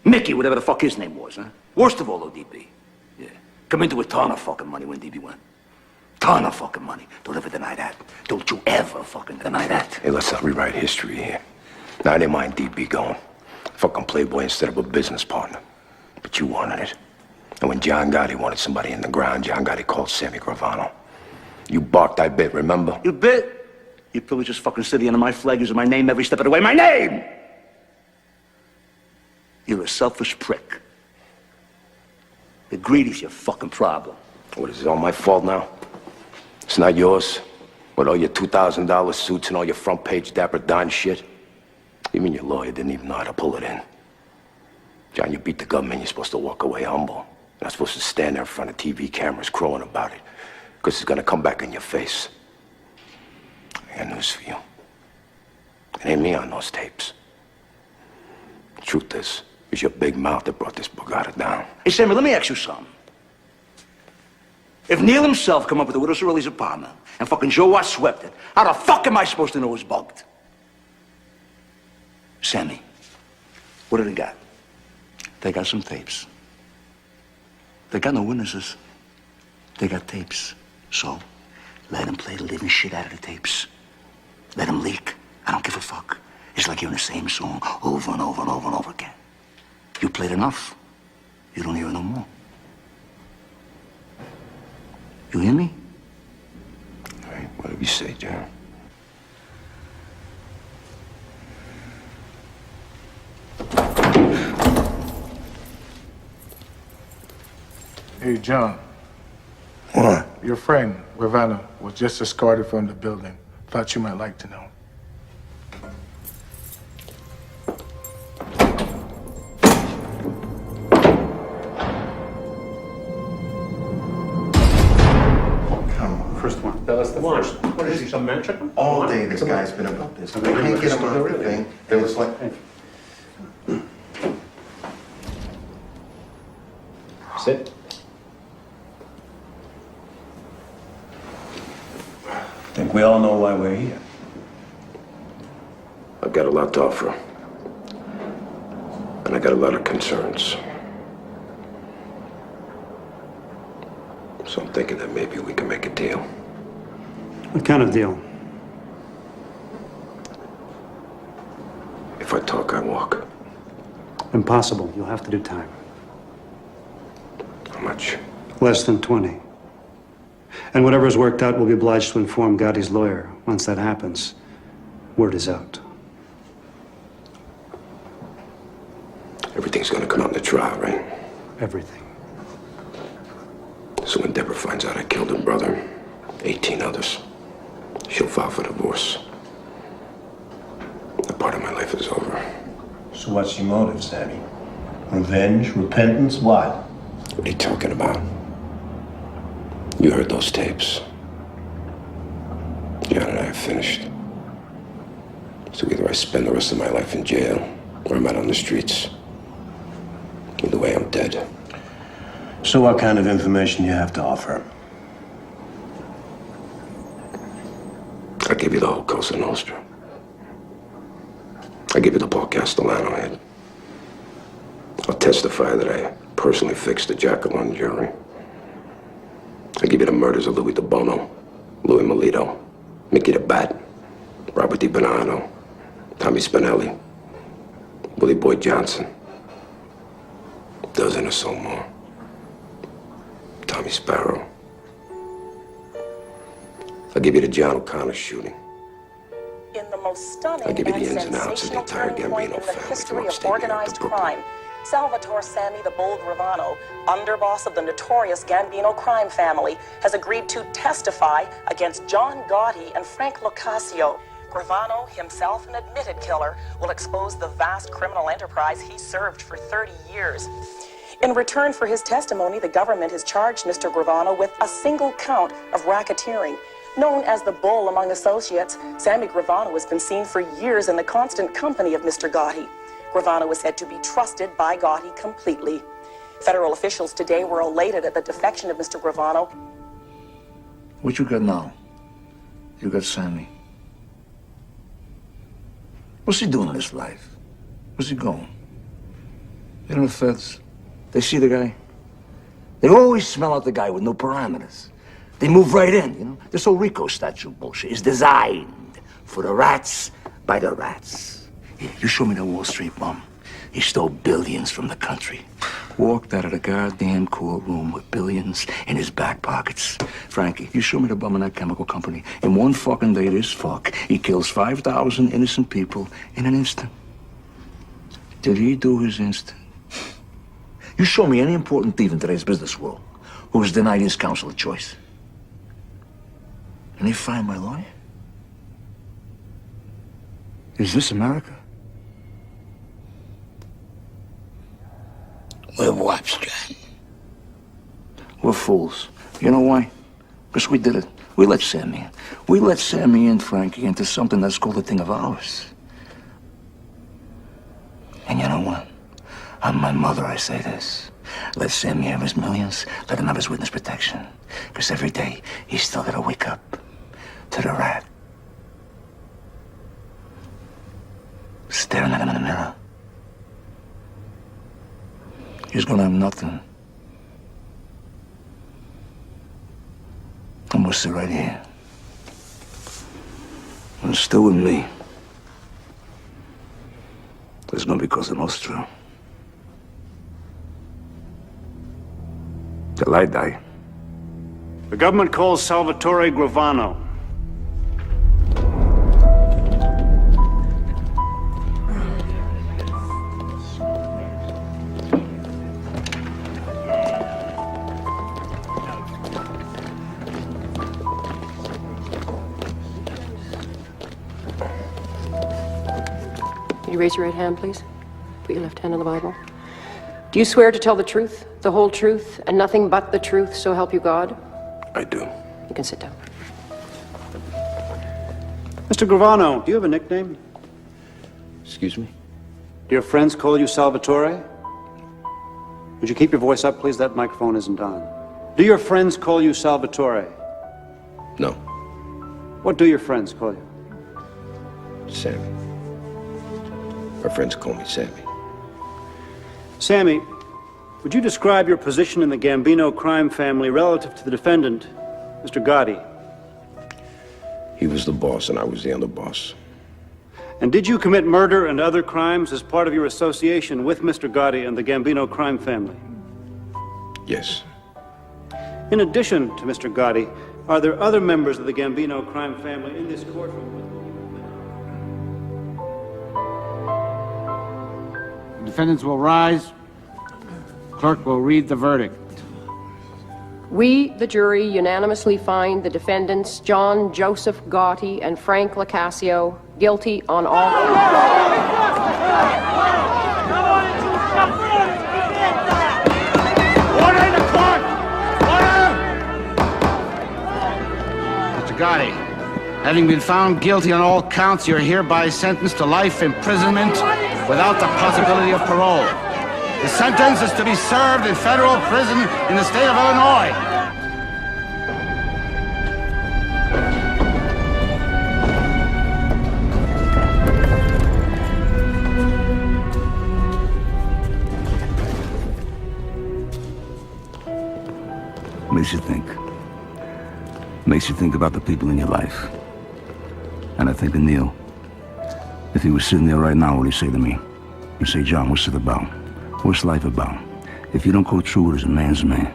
Mickey, whatever the fuck his name was, huh? Worst of all, DB. Yeah. Come into a ton of fucking money when DB went. Ton of fucking money. Don't ever deny that. Don't you ever fucking deny that. Hey, let's not rewrite history here. Now, I didn't mind DB going. Fucking playboy instead of a business partner. But you wanted it. And when John Gotti wanted somebody in the ground, John Gotti called Sammy Gravano. You barked, I bit, remember? You bit? You probably just fucking sit under my flag using my name every step of the way. My name! You're a selfish prick. The greedy's your fucking problem. What, is it all my fault now? It's not yours? With all your $2,000 suits and all your front page Dapper Don shit? You mean your lawyer didn't even know how to pull it in? John, you beat the government, you're supposed to walk away humble. You're not supposed to stand there in front of TV cameras crowing about it. Because it's gonna come back in your face. I got news for you. It ain't me on those tapes. The truth is, it's your big mouth that brought this Bugatti down. Hey, Sammy, let me ask you something. If Neil himself come up with the Widow Sorelli's apartment and fucking Joe Watt swept it, how the fuck am I supposed to know it's bugged? Sammy, what do they got? They got some tapes. They got no witnesses. They got tapes. So, let them play the living shit out of the tapes. Let them leak. I don't give a fuck. It's like hearing the same song over and over and over and over again. You played enough. You don't hear it no more. You hear me? All right, whatever you say, John. Hey, John. What? Your friend, Gravano, was just escorted from the building. Thought you might like to know. Tell us the first. What is he, some man chicken? All day this guy's been about this. I can't get him off the thing. It was like... Sit. I think we all know why we're here. I've got a lot to offer. And I got a lot of concerns. So I'm thinking that maybe we can make a deal. What kind of deal? If I talk, I walk. Impossible. You'll have to do time. How much? Less than 20. And whatever is worked out, we'll be obliged to inform Gotti's lawyer. Once that happens, word is out. Everything's gonna come out in the trial, right? Everything. So when Deborah finds out I killed her brother, 18 others, she'll file for divorce. That part of my life is over. So what's your motive, Sammy? Revenge, repentance, what? What are you talking about? You heard those tapes. John and I are finished. So either I spend the rest of my life in jail, or I'm out on the streets. Either way, I'm dead. So what kind of information you have to offer? I'll give you the whole Cosa Nostra. I'll give you the Paul Castellano head. I'll testify that I personally fixed the Jackalone jury. I'll give you the murders of Louis DeBono, Louis Melito, Mickey the Bat, Robert DiBernardo, Tommy Spinelli, Willie Boy Johnson. A dozen or so more. Tommy Sparrow. I'll give you the John O'Connor shooting. In the most stunning I'll give you the and ins and outs of the sensational entire turning point Gambino in the family history from of upstate New York to organized Brooklyn. crime, Salvatore Sammy the Bull Gravano, underboss of the notorious Gambino crime family, has agreed to testify against John Gotti and Frank Locascio. Gravano, himself an admitted killer, will expose the vast criminal enterprise he served for 30 years. In return for his testimony, the government has charged Mr. Gravano with a single count of racketeering. Known as the Bull among associates, Sammy Gravano has been seen for years in the constant company of Mr. Gotti. Gravano is said to be trusted by Gotti completely. Federal officials today were elated at the defection of Mr. Gravano. What you got now? You got Sammy. What's he doing in his life? Where's he going? You know the feds? They see the guy. They always smell out the guy with no parameters. They move right in, you know? This whole Rico statute bullshit is designed for the rats by the rats. Here, you show me that Wall Street bum. He stole billions from the country. Walked out of the goddamn courtroom with billions in his back pockets. Frankie, you show me the bum in that chemical company. In one fucking day, this fuck, he kills 5,000 innocent people in an instant. Did he do his instant? You show me any important thief in today's business world who was denied his counsel of choice. And they find my lawyer? Is this America? We're wops, John. We're fools. You know why? Because we did it. We let Sammy in. We let Sammy and Frankie into something that's called a thing of ours. And you know what? On my mother, I say this. Let Sammy have his millions. Let him have his witness protection. Because every day, he's still got to wake up to the rat. Staring at him in the mirror. He's gonna have nothing. I'm gonna sit right here. And still with me. There's no because of Nostra. Till I die. The government calls Salvatore Gravano. Could you raise your right hand, please? Put your left hand on the Bible. Do you swear to tell the truth, the whole truth, and nothing but the truth, so help you God? I do. You can sit down. Mr. Gravano, do you have a nickname? Excuse me? Do your friends call you Salvatore? Would you keep your voice up, please? That microphone isn't on. Do your friends call you Salvatore? No. What do your friends call you? Sammy. My friends call me Sammy. Sammy, would you describe your position in the Gambino crime family relative to the defendant, Mr. Gotti? He was the boss and I was the underboss. And did you commit murder and other crimes as part of your association with Mr. Gotti and the Gambino crime family? Yes. In addition to Mr. Gotti, are there other members of the Gambino crime family in this courtroom? Defendants will rise. Clerk will read the verdict. We, the jury, unanimously find the defendants John Joseph Gotti and Frank Locascio guilty on all counts. Order in the court! Order! Mr. Gotti, having been found guilty on all counts, you're hereby sentenced to life imprisonment without the possibility of parole. The sentence is to be served in federal prison in the state of Illinois. Makes you think. Makes you think about the people in your life. And I think of Neil. If he was sitting there right now, what would he say to me? He'd say, John, what's it about? What's life about? If you don't go through it as a man's man.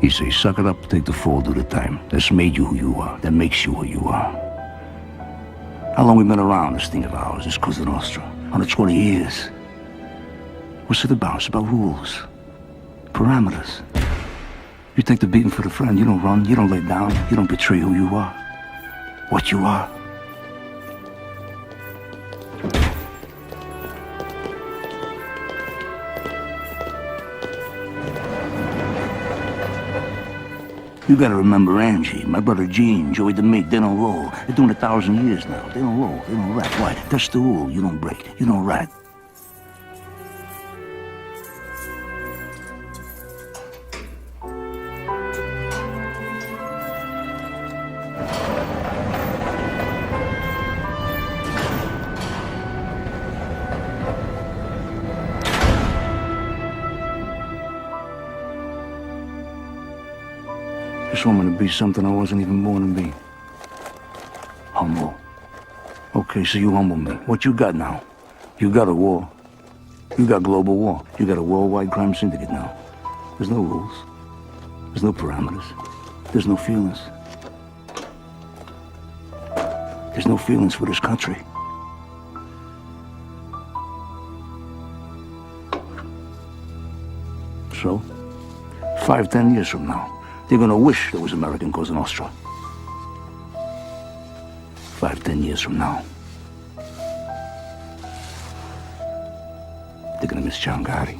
He'd say, suck it up, take the fall, do the time. That's made you who you are. That makes you who you are. How long we been around, this thing of ours, this Cosa Nostra? 120 years. What's it about? It's about rules. Parameters. You take the beating for the friend. You don't run. You don't lay down. You don't betray who you are. What you are. You gotta remember Angie, my brother Gene, Joey DeMake, they don't roll. They're doing 1,000 years now. They don't roll, they don't rat. Why? That's the rule. You don't break. You don't rat. This woman to be something I wasn't even born to be. Humble. Okay, so you humble me. What you got now? You got a war. You got global war. You got a worldwide crime syndicate now. There's no rules. There's no parameters. There's no feelings. There's no feelings for this country. So, 5-10 years from now, they're gonna wish there was American Cosa Nostra. 5-10 years from now. They're gonna miss John Gotti.